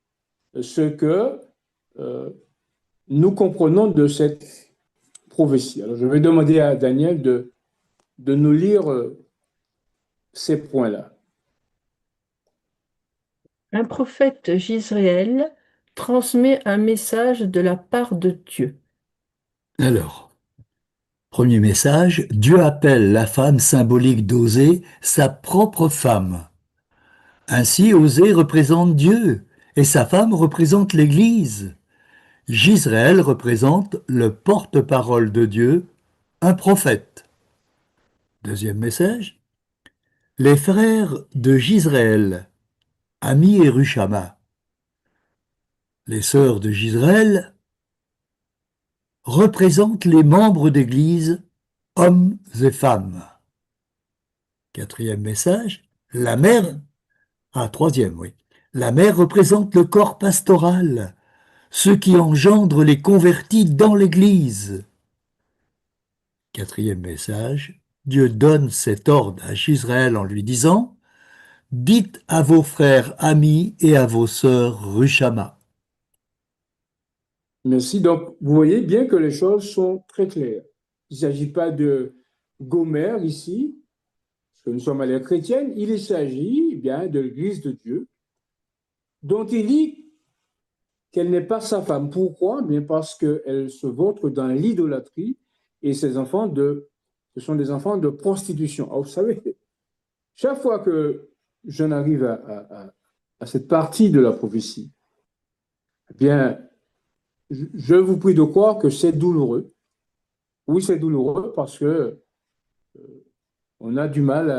ce que nous comprenons de cette prophétie. Alors, je vais demander à Daniel de nous lire ces points-là. Un prophète Gisraël transmet un message de la part de Dieu. Alors, premier message, Dieu appelle la femme symbolique d'Osée sa propre femme. Ainsi, Osée représente Dieu et sa femme représente l'Église. Gisraël représente le porte-parole de Dieu, un prophète. Deuxième message, les frères de Gisraël, Ami et Rushama. Les sœurs de Gisraël représentent les membres d'Église, hommes et femmes. Quatrième message, la mère, troisième, oui. La mère représente le corps pastoral, ceux qui engendrent les convertis dans l'Église. Quatrième message, Dieu donne cet ordre à Gisraël en lui disant « Dites à vos frères amis et à vos sœurs Rushama ». Merci. Donc, vous voyez bien que les choses sont très claires. Il ne s'agit pas de Gomer ici, parce que nous sommes à l'ère chrétienne, il s'agit bien de l'Église de Dieu, dont il dit qu'elle n'est pas sa femme. Pourquoi? Bien parce qu'elle se vautre dans l'idolâtrie et ce sont des enfants de prostitution. Alors, vous savez, chaque fois que j'en arrive à cette partie de la prophétie, eh bien, je vous prie de croire que c'est douloureux. Oui, c'est douloureux parce que on a du mal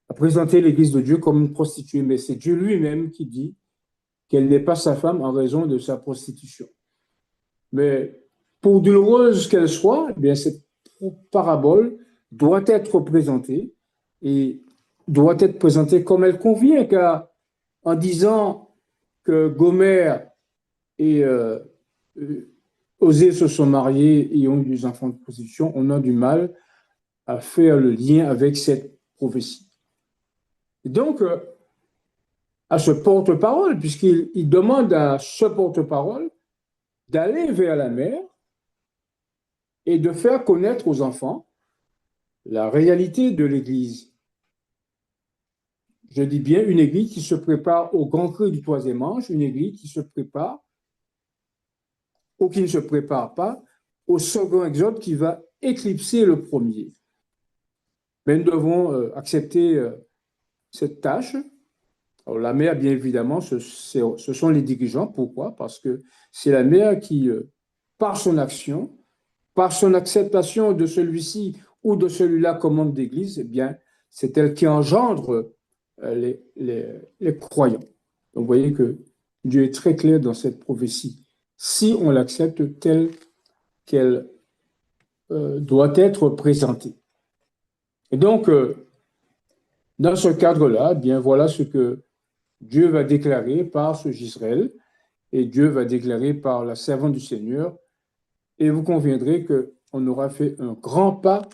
à présenter l'Église de Dieu comme une prostituée, mais c'est Dieu lui-même qui dit qu'elle n'est pas sa femme en raison de sa prostitution. Mais pour douloureuse qu'elle soit, eh bien, cette parabole doit être présentée et doit être présentée comme elle convient, car en disant que Gomer et Osée se sont mariés et ont eu des enfants de prostitution, on a du mal à faire le lien avec cette prophétie. Et donc, à ce porte-parole, puisqu'il demande à ce porte-parole d'aller vers la mère et de faire connaître aux enfants la réalité de l'Église. Je dis bien une Église qui se prépare au grand cri du troisième ange, une Église qui se prépare ou qui ne se prépare pas au second exode qui va éclipser le premier. Mais nous devons accepter cette tâche. Alors, la mère, bien évidemment, ce sont les dirigeants. Pourquoi? Parce que c'est la mère qui, par son action, par son acceptation de celui-ci ou de celui-là comme membre d'Église, eh bien, c'est elle qui engendre les croyants. Donc, vous voyez que Dieu est très clair dans cette prophétie. Si on l'accepte telle qu'elle doit être présentée. Et donc, dans ce cadre-là, eh bien, voilà ce que Dieu va déclarer par ce Gisraël et Dieu va déclarer par la servante du Seigneur. Et vous conviendrez qu'on aura fait un grand pas,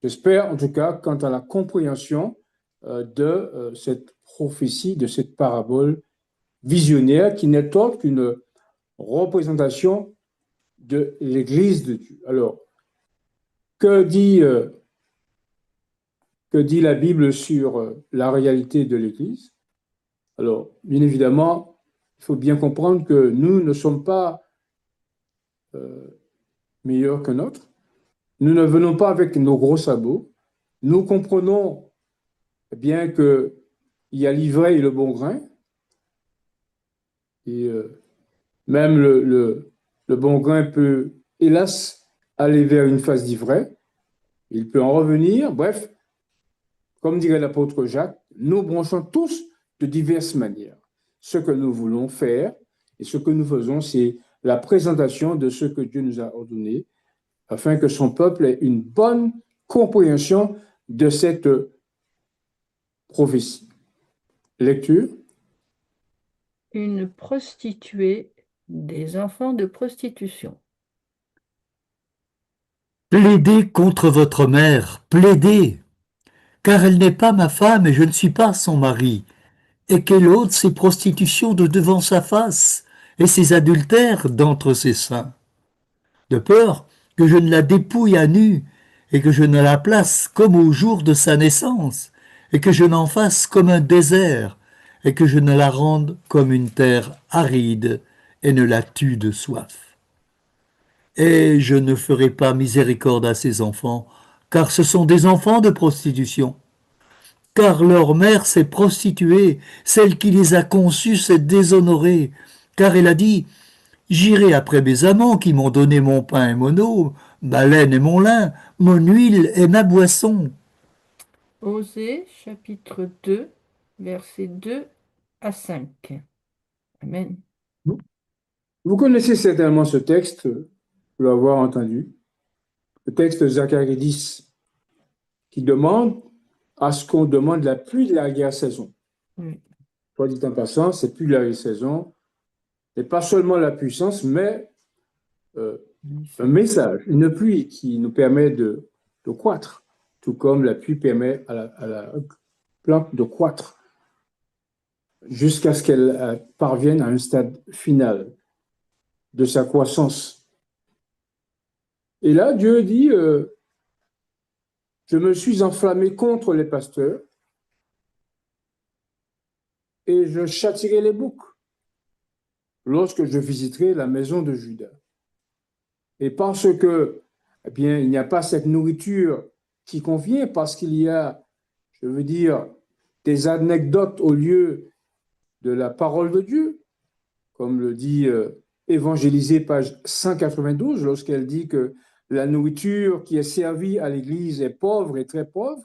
j'espère en tout cas, quant à la compréhension de cette prophétie, de cette parabole visionnaire qui n'est autre qu'une représentation de l'Église de Dieu. Alors, que dit la Bible sur la réalité de l'Église? Alors, bien évidemment, il faut bien comprendre que nous ne sommes pas meilleurs qu'un autre. Nous ne venons pas avec nos gros sabots. Nous comprenons bien qu'il y a l'ivraie et le bon grain. Et même le bon grain peut, hélas, aller vers une phase d'ivraie. Il peut en revenir. Bref, comme dirait l'apôtre Jacques, nous branchons tous de diverses manières. Ce que nous voulons faire et ce que nous faisons, c'est la présentation de ce que Dieu nous a ordonné afin que son peuple ait une bonne compréhension de cette prophétie. Lecture. Une prostituée, des enfants de prostitution. Plaidez contre votre mère, plaidez, car elle n'est pas ma femme et je ne suis pas son mari. Et qu'elle ôte ses prostitutions de devant sa face et ses adultères d'entre ses seins, de peur que je ne la dépouille à nu et que je ne la place comme au jour de sa naissance et que je n'en fasse comme un désert et que je ne la rende comme une terre aride et ne la tue de soif. Et je ne ferai pas miséricorde à ces enfants, car ce sont des enfants de prostitution. Car leur mère s'est prostituée, celle qui les a conçus s'est déshonorée, car elle a dit J'irai après mes amants qui m'ont donné mon pain et mon eau, ma laine et mon lin, mon huile et ma boisson. Osée, chapitre 2, versets 2 à 5. Amen. Vous connaissez certainement ce texte, vous l'avoir entendu, le texte de Zacharie 10, qui demande à ce qu'on demande la pluie de l'arrière-saison. Oui. Soit dit en passant, cette pluie de l'arrière-saison n'est pas seulement la puissance, mais un message, une pluie qui nous permet de croître, tout comme la pluie permet à la plante de croître jusqu'à ce qu'elle parvienne à un stade final de sa croissance. Et là, Dieu dit, je me suis enflammé contre les pasteurs et je châtirai les boucs lorsque je visiterai la maison de Juda. Et parce que, eh bien, il n'y a pas cette nourriture qui convient, parce qu'il y a, je veux dire, des anecdotes au lieu de la parole de Dieu, comme le dit Évangélisée, page 192, lorsqu'elle dit que la nourriture qui est servie à l'Église est pauvre et très pauvre,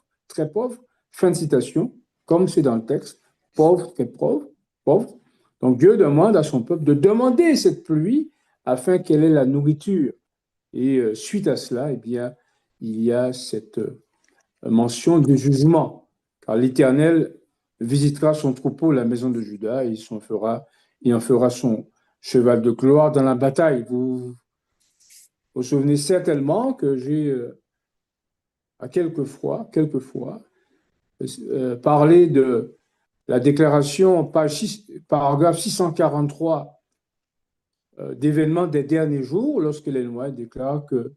fin de citation, comme c'est dans le texte, pauvre, très pauvre, pauvre. Donc Dieu demande à son peuple de demander cette pluie afin qu'elle ait la nourriture. Et suite à cela, eh bien, il y a cette mention du jugement, car l'Éternel visitera son troupeau, la maison de Juda, et il en fera son cheval de gloire dans la bataille. Vous vous souvenez certainement que j'ai à quelquefois parlé de la déclaration, paragraphe 643 d'événements des derniers jours, lorsque les lois déclarent que,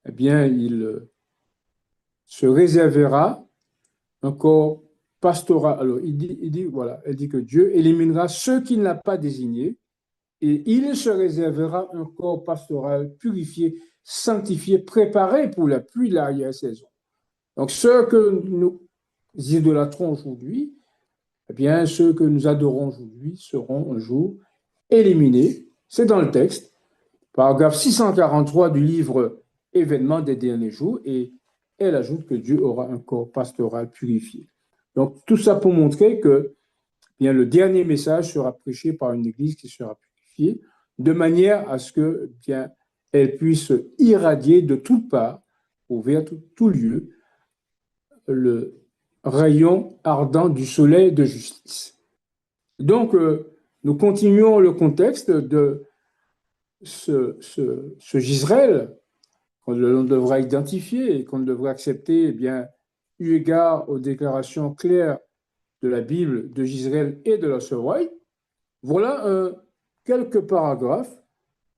eh bien, il se réservera un corps pastoral. Alors, voilà, elle dit que Dieu éliminera ceux qu'il n'a pas désignés et il se réservera un corps pastoral purifié, sanctifié, préparé pour la pluie de l'arrière-saison. Donc, ceux que nous idolâtrons aujourd'hui, eh bien, ceux que nous adorons aujourd'hui seront un jour éliminés. C'est dans le texte, paragraphe 643 du livre Événements des derniers jours, et elle ajoute que Dieu aura un corps pastoral purifié. Donc, tout ça pour montrer que bien, le dernier message sera prêché par une église qui sera purifiée, de manière à ce que bien, elle puisse irradier de toutes parts, vers tout lieu, le rayon ardent du soleil de justice. Donc, nous continuons le contexte de ce Gisraël qu'on devra identifier et qu'on devra accepter, eh bien, eu égard aux déclarations claires de la Bible, de Gisraël et de la Soroï. Voilà quelques paragraphes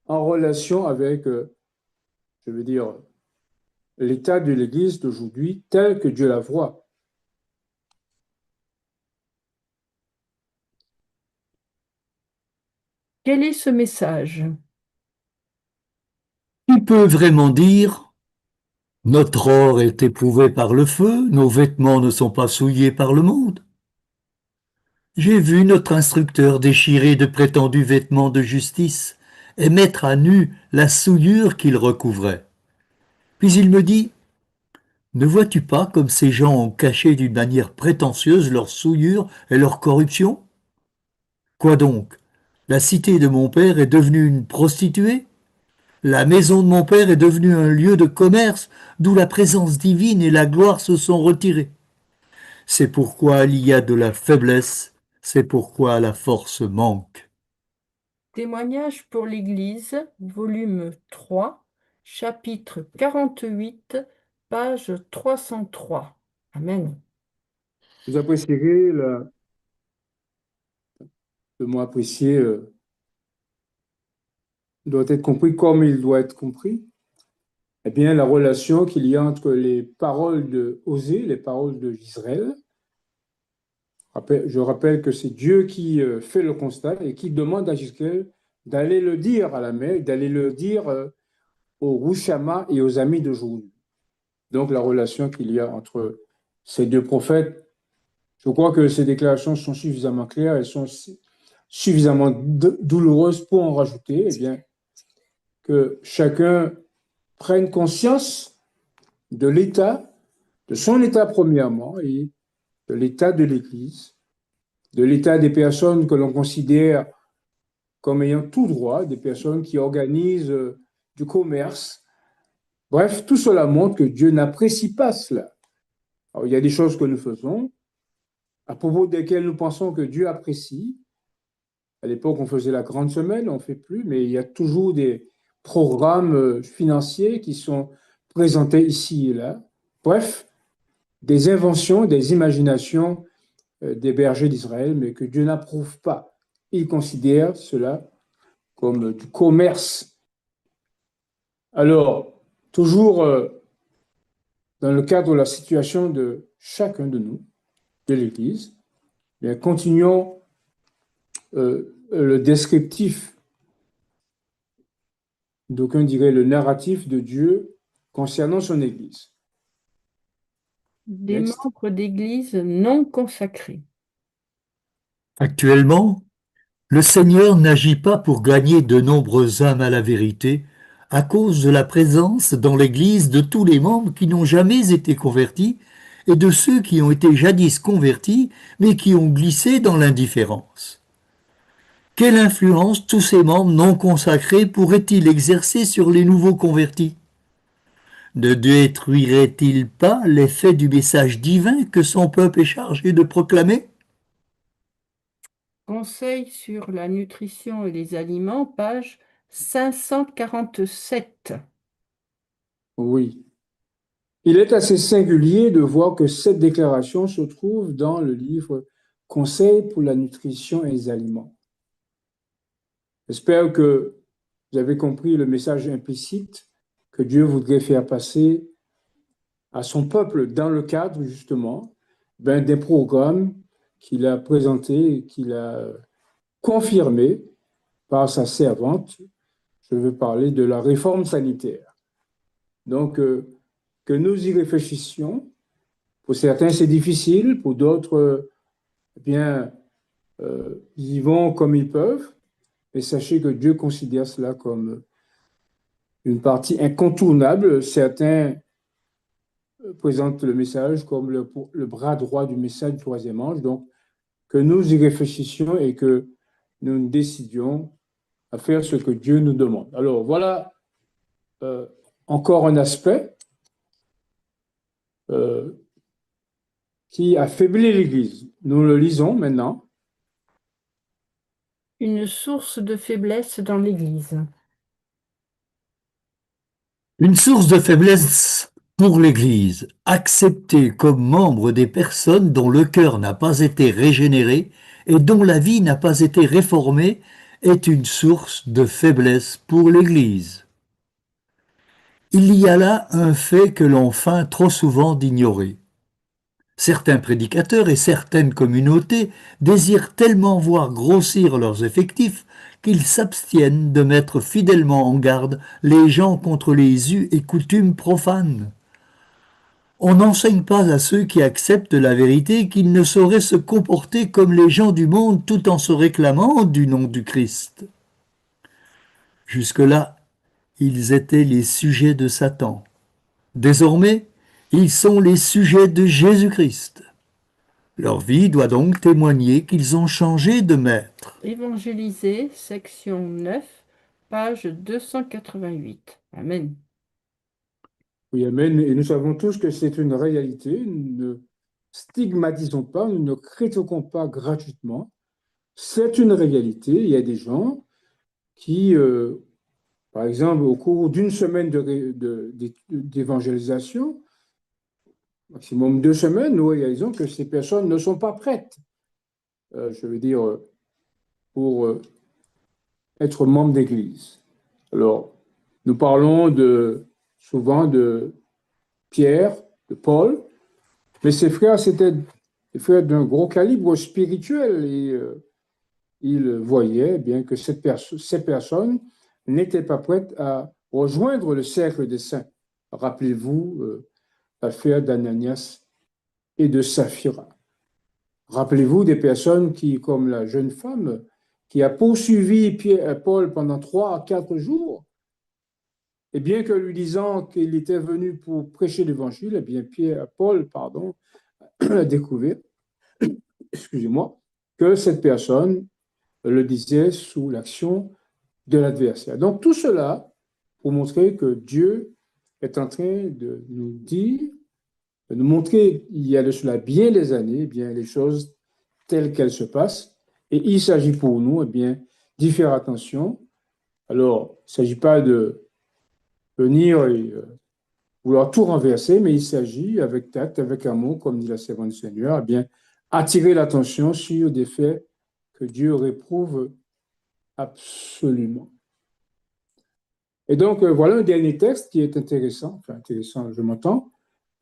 en relation avec, je veux dire, l'état de l'Église d'aujourd'hui tel que Dieu la voit. Quel est ce message? Qui peut vraiment dire Notre or est éprouvé par le feu, nos vêtements ne sont pas souillés par le monde. J'ai vu notre instructeur déchirer de prétendus vêtements de justice et mettre à nu la souillure qu'il recouvrait. Puis il me dit, ne vois-tu pas comme ces gens ont caché d'une manière prétentieuse leur souillure et leur corruption? Quoi donc? La cité de mon père est devenue une prostituée? La maison de mon père est devenue un lieu de commerce d'où la présence divine et la gloire se sont retirées. C'est pourquoi il y a de la faiblesse, c'est pourquoi la force manque. Témoignage pour l'Église, volume 3, chapitre 48, page 303. Amen. Vous apprécierez le mot apprécier doit être compris comme il doit être compris. Eh bien, la relation qu'il y a entre les paroles de Osée, les paroles de Israël. Je rappelle que c'est Dieu qui fait le constat et qui demande à Israël d'aller le dire à la mer, d'aller le dire aux Rouchama et aux amis de Jour. Donc, la relation qu'il y a entre ces deux prophètes, je crois que ces déclarations sont suffisamment claires, elles sont suffisamment douloureuses pour en rajouter, eh bien, que chacun prenne conscience de l'état, de son état premièrement, et de l'état de l'Église, de l'état des personnes que l'on considère comme ayant tout droit, des personnes qui organisent du commerce. Bref, tout cela montre que Dieu n'apprécie pas cela. Alors, il y a des choses que nous faisons, à propos desquelles nous pensons que Dieu apprécie. À l'époque, on faisait la grande semaine, on ne fait plus, mais il y a toujours des programmes financiers qui sont présentés ici et là. Bref, des inventions, des imaginations des bergers d'Israël, mais que Dieu n'approuve pas. Il considère cela comme du commerce. Alors, toujours dans le cadre de la situation de chacun de nous, de l'Église, bien, continuons le descriptif, d'aucuns diraient le narratif de Dieu concernant son Église. Des Next. membres d'Église non consacrés. Actuellement, le Seigneur n'agit pas pour gagner de nombreuses âmes à la vérité, à cause de la présence dans l'Église de tous les membres qui n'ont jamais été convertis et de ceux qui ont été jadis convertis mais qui ont glissé dans l'indifférence. Quelle influence tous ces membres non consacrés pourraient-ils exercer sur les nouveaux convertis? Ne détruirait-il pas l'effet du message divin que son peuple est chargé de proclamer? Conseil sur la nutrition et les aliments, page 547. Oui. Il est assez singulier de voir que cette déclaration se trouve dans le livre Conseil pour la nutrition et les aliments. J'espère que vous avez compris le message implicite que Dieu voudrait faire passer à son peuple dans le cadre justement des programmes qu'il a présentés et qu'il a confirmés par sa servante. Je veux parler de la réforme sanitaire. Donc, que nous y réfléchissions. Pour certains, c'est difficile, pour d'autres, ils y vont comme ils peuvent. Mais sachez que Dieu considère cela comme une partie incontournable. Certains présentent le message comme le bras droit du message du troisième ange. Donc, que nous y réfléchissions et que nous décidions à faire ce que Dieu nous demande. Alors, voilà encore un aspect qui affaiblit l'Église. Nous le lisons maintenant. Une source de faiblesse dans l'Église. Une source de faiblesse pour l'Église, accepter comme membre des personnes dont le cœur n'a pas été régénéré et dont la vie n'a pas été réformée, est une source de faiblesse pour l'Église. Il y a là un fait que l'on feint trop souvent d'ignorer. Certains prédicateurs et certaines communautés désirent tellement voir grossir leurs effectifs qu'ils s'abstiennent de mettre fidèlement en garde les gens contre les us et coutumes profanes. On n'enseigne pas à ceux qui acceptent la vérité qu'ils ne sauraient se comporter comme les gens du monde tout en se réclamant du nom du Christ. Jusque-là, ils étaient les sujets de Satan. Désormais, ils sont les sujets de Jésus-Christ. Leur vie doit donc témoigner qu'ils ont changé de maître. Évangéliser, section 9, page 288. Amen. Oui, amen. Et nous savons tous que c'est une réalité. Nous ne stigmatisons pas, nous ne critiquons pas gratuitement. C'est une réalité. Il y a des gens qui, par exemple, au cours d'une semaine d'évangélisation, maximum 2 semaines, nous réalisons que ces personnes ne sont pas prêtes, je veux dire, pour être membres d'Église. Alors, nous parlons souvent de Pierre, de Paul, mais ces frères, c'était des frères d'un gros calibre spirituel et ils voyaient bien que ces personnes n'étaient pas prêtes à rejoindre le cercle des saints. Rappelez-vous l'affaire d'Ananias et de Saphira. Rappelez-vous des personnes qui, comme la jeune femme, qui a poursuivi Paul pendant 3 à 4 jours, et bien que lui disant qu'il était venu pour prêcher l'évangile, eh bien Paul, a découvert, excusez-moi, que cette personne le disait sous l'action de l'adversaire. Donc tout cela pour montrer que Dieu est en train de nous dire, de nous montrer il y a de cela bien des années, bien les choses telles qu'elles se passent, et il s'agit pour nous, d'y faire attention. Alors, il ne s'agit pas de venir et vouloir tout renverser, mais il s'agit, avec tact, avec amour, comme dit la servante du Seigneur, attirer l'attention sur des faits que Dieu réprouve absolument. Et donc, voilà un dernier texte qui est intéressant, je m'entends,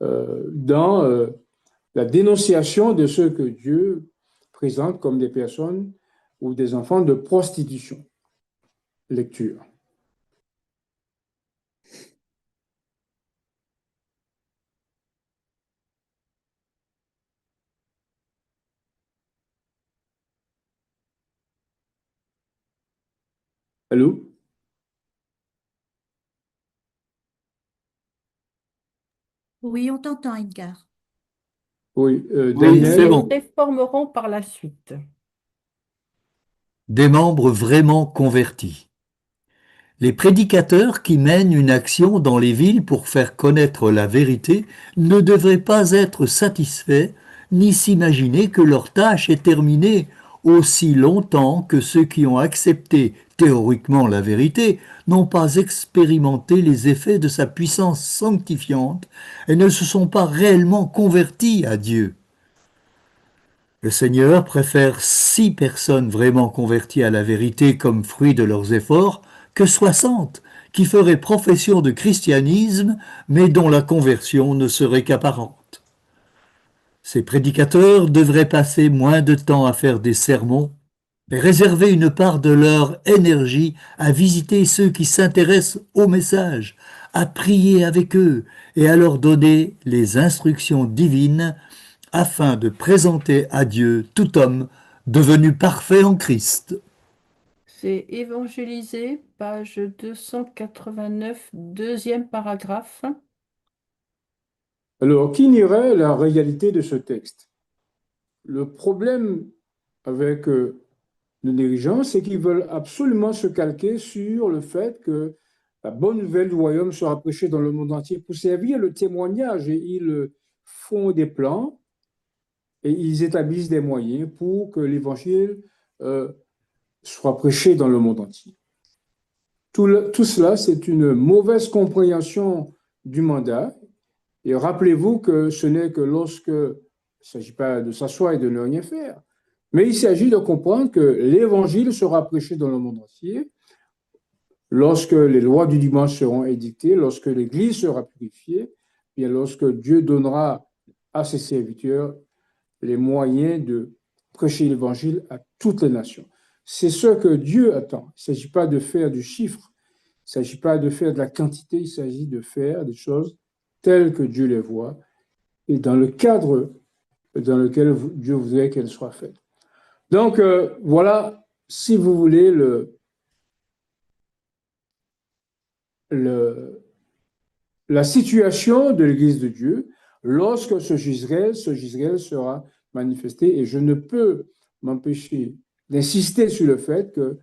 dans la dénonciation de ceux que Dieu présente comme des personnes ou des enfants de prostitution. Lecture. Allô? Oui, on t'entend, Edgar. Oui, Oui, Ils c'est Daniel. bon. les réformeront par la suite. Des membres vraiment convertis. Les prédicateurs qui mènent une action dans les villes pour faire connaître la vérité ne devraient pas être satisfaits ni s'imaginer que leur tâche est terminée aussi longtemps que ceux qui ont accepté théoriquement la vérité n'ont pas expérimenté les effets de sa puissance sanctifiante et ne se sont pas réellement convertis à Dieu. Le Seigneur préfère 6 personnes vraiment converties à la vérité comme fruit de leurs efforts que 60 qui feraient profession de christianisme mais dont la conversion ne serait qu'apparente. Ces prédicateurs devraient passer moins de temps à faire des sermons et réserver une part de leur énergie à visiter ceux qui s'intéressent au message, à prier avec eux et à leur donner les instructions divines afin de présenter à Dieu tout homme devenu parfait en Christ. C'est évangéliser, page 289, deuxième paragraphe. Alors, qui nierait la réalité de ce texte? Le problème avec nos dirigeants, c'est qu'ils veulent absolument se calquer sur le fait que la bonne nouvelle du royaume sera prêchée dans le monde entier pour servir le témoignage et ils font des plans et ils établissent des moyens pour que l'évangile soit prêché dans le monde entier. Tout cela, c'est une mauvaise compréhension du mandat. Et rappelez-vous que ce n'est que lorsque, il ne s'agit pas de s'asseoir et de ne rien faire, mais il s'agit de comprendre que l'évangile sera prêché dans le monde entier lorsque les lois du dimanche seront édictées, lorsque l'Église sera purifiée, bien lorsque Dieu donnera à ses serviteurs les moyens de prêcher l'évangile à toutes les nations. C'est ce que Dieu attend. Il ne s'agit pas de faire du chiffre, il ne s'agit pas de faire de la quantité, il s'agit de faire des choses telles que Dieu les voit et dans le cadre dans lequel Dieu voudrait qu'elle soit faite. Donc, voilà, si vous voulez, la situation de l'Église de Dieu lorsque ce Gisraël sera manifesté. Et je ne peux m'empêcher d'insister sur le fait que,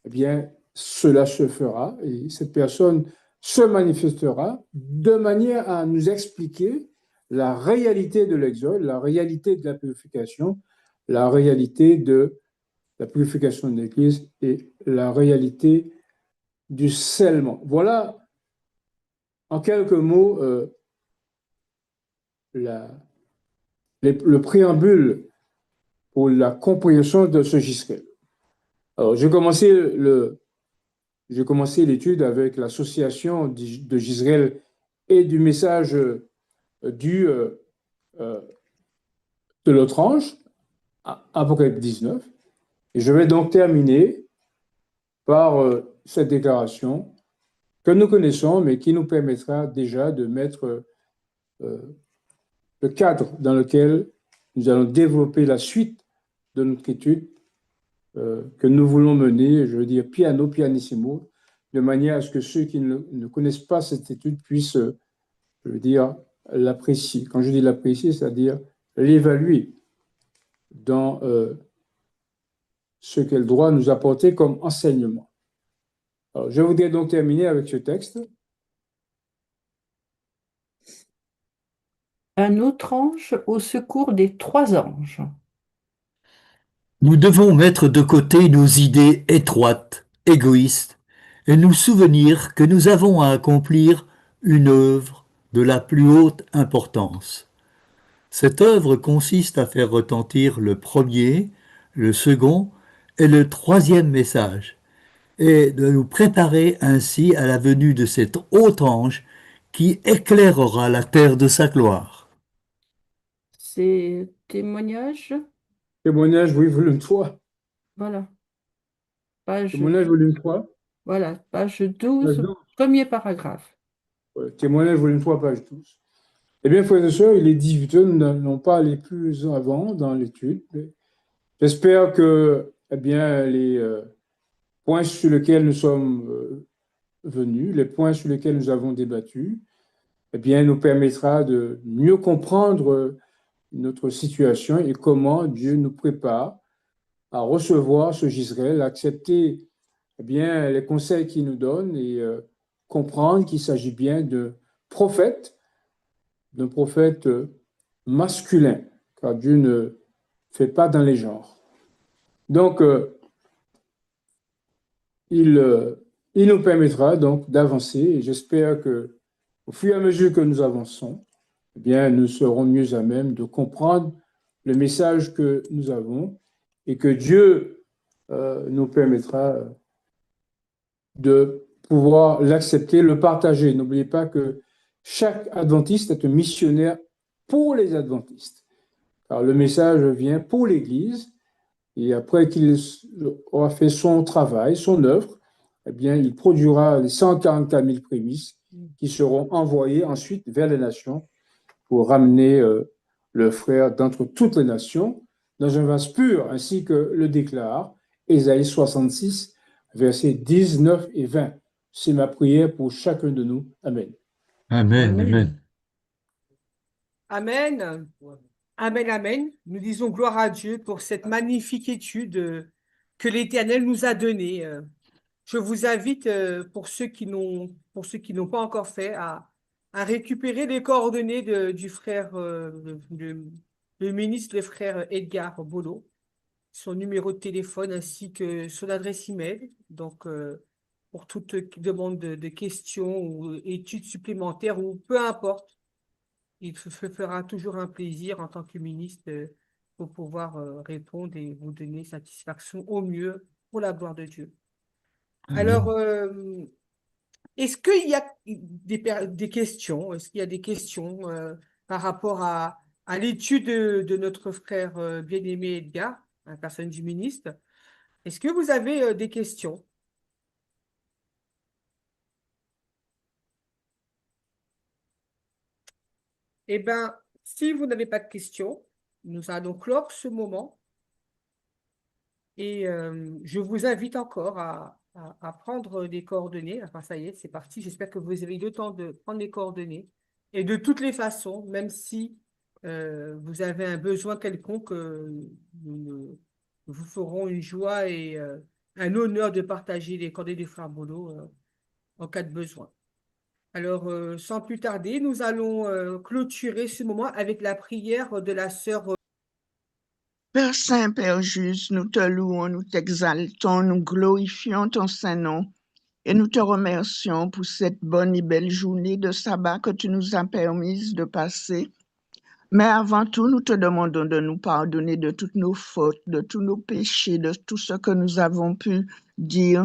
eh bien, cela se fera et cette personne se manifestera de manière à nous expliquer la réalité de l'exode, la réalité de la purification, la réalité de la purification de l'Église et la réalité du scellement. Voilà, en quelques mots, le préambule pour la compréhension de ce Gisraël. Alors, j'ai commencé l'étude avec l'association de Gisraël et du message du, euh, de l'autre ange, Apocalypse 19. Et je vais donc terminer par cette déclaration que nous connaissons, mais qui nous permettra déjà de mettre le cadre dans lequel nous allons développer la suite de notre étude que nous voulons mener, je veux dire piano, pianissimo, de manière à ce que ceux qui ne connaissent pas cette étude puissent, je veux dire, l'apprécier. Quand je dis l'apprécier, c'est-à-dire l'évaluer dans ce qu'elle doit nous apporter comme enseignement. Alors, je voudrais donc terminer avec ce texte. Un autre ange au secours des trois anges. Nous devons mettre de côté nos idées étroites, égoïstes, et nous souvenir que nous avons à accomplir une œuvre de la plus haute importance. Cette œuvre consiste à faire retentir le premier, le second et le troisième message, et de nous préparer ainsi à la venue de cet haut ange qui éclairera la terre de sa gloire. C'est témoignage, Témoignage, oui, volume 3. voilà, page, Témoignage, volume 3. voilà, page Page 12, 12. premier paragraphe. Témoignage, volume 3, page 12. Eh bien, frères et sœurs, il est 18 heures, nous n'allons pas aller plus avant dans l'étude. J'espère que, eh bien, les points sur lesquels nous sommes venus, les points sur lesquels nous avons débattu, eh bien, nous permettra de mieux comprendre notre situation et comment Dieu nous prépare à recevoir ce Gisraël, à accepter eh bien, les conseils qu'il nous donne et comprendre qu'il s'agit bien prophète, d'un prophète masculin, car Dieu ne fait pas dans les genres. Donc, il nous permettra donc d'avancer et j'espère que au fur et à mesure que nous avançons, eh bien, nous serons mieux à même de comprendre le message que nous avons et que Dieu nous permettra de pouvoir l'accepter, le partager. N'oubliez pas que chaque adventiste est un missionnaire pour les adventistes. Alors, le message vient pour l'Église et après qu'il aura fait son travail, son œuvre, eh bien, il produira les 144 000 prémices qui seront envoyées ensuite vers les nations pour ramener le frère d'entre toutes les nations dans un vase pur, ainsi que le déclare Ésaïe 66, versets 19 et 20. C'est ma prière pour chacun de nous. Amen. Amen, amen. Amen. Amen, amen. Nous disons gloire à Dieu pour cette magnifique étude que l'Éternel nous a donnée. Je vous invite, pour ceux qui n'ont pas encore fait, à récupérer les coordonnées du frère, le ministre, le frère Edgar Bolo, son numéro de téléphone ainsi que son adresse email. Donc, pour toute demande de questions ou études supplémentaires ou peu importe, il se fera toujours un plaisir en tant que ministre pour pouvoir répondre et vous donner satisfaction au mieux pour la gloire de Dieu. Alors, est-ce qu'il y a des questions? Est-ce qu'il y a des questions par rapport à l'étude de notre frère bien-aimé Edgar, la personne du ministre? Est-ce que vous avez des questions? Eh bien, Si vous n'avez pas de questions, nous allons clore ce moment et je vous invite encore à prendre des coordonnées. Enfin, ça y est, c'est parti. J'espère que vous avez eu le temps de prendre les coordonnées. Et de toutes les façons, même si vous avez un besoin quelconque, nous vous ferons une joie et un honneur de partager les coordonnées du frère Bono en cas de besoin. Alors, sans plus tarder, nous allons clôturer ce moment avec la prière de la sœur. Père Saint, Père juste, nous te louons, nous t'exaltons, nous glorifions ton Saint-Nom et nous te remercions pour cette bonne et belle journée de sabbat que tu nous as permis de passer. Mais avant tout, nous te demandons de nous pardonner de toutes nos fautes, de tous nos péchés, de tout ce que nous avons pu dire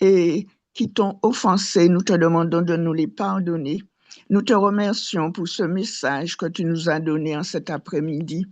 et qui t'ont offensé. Nous te demandons de nous les pardonner. Nous te remercions pour ce message que tu nous as donné en cet après-midi.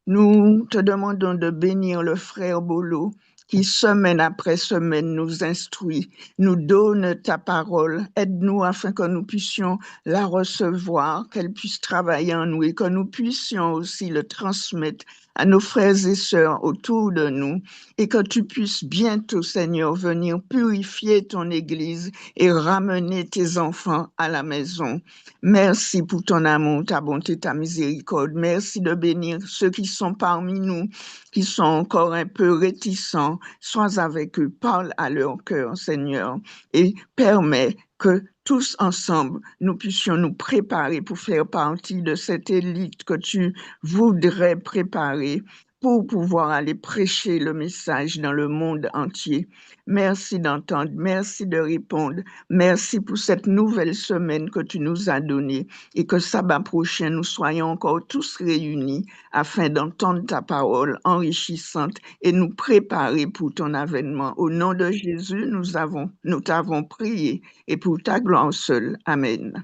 Nous te demandons de bénir le frère Bolo qui, semaine après semaine, nous instruit, nous donne ta parole. Aide-nous afin que nous puissions la recevoir, qu'elle puisse travailler en nous et que nous puissions aussi le transmettre à nos frères et sœurs autour de nous et que tu puisses bientôt, Seigneur, venir purifier ton Église et ramener tes enfants à la maison. Merci pour ton amour, ta bonté, ta miséricorde. Merci de bénir ceux qui sont parmi nous, qui sont encore un peu réticents. Sois avec eux, parle à leur cœur, Seigneur, et permets que tous ensemble, nous puissions nous préparer pour faire partie de cette élite que tu voudrais préparer pour pouvoir aller prêcher le message dans le monde entier. Merci d'entendre, merci de répondre, merci pour cette nouvelle semaine que tu nous as donnée et que sabbat prochain, nous soyons encore tous réunis afin d'entendre ta parole enrichissante et nous préparer pour ton avènement. Au nom de Jésus, nous t'avons prié et pour ta gloire seule. Amen.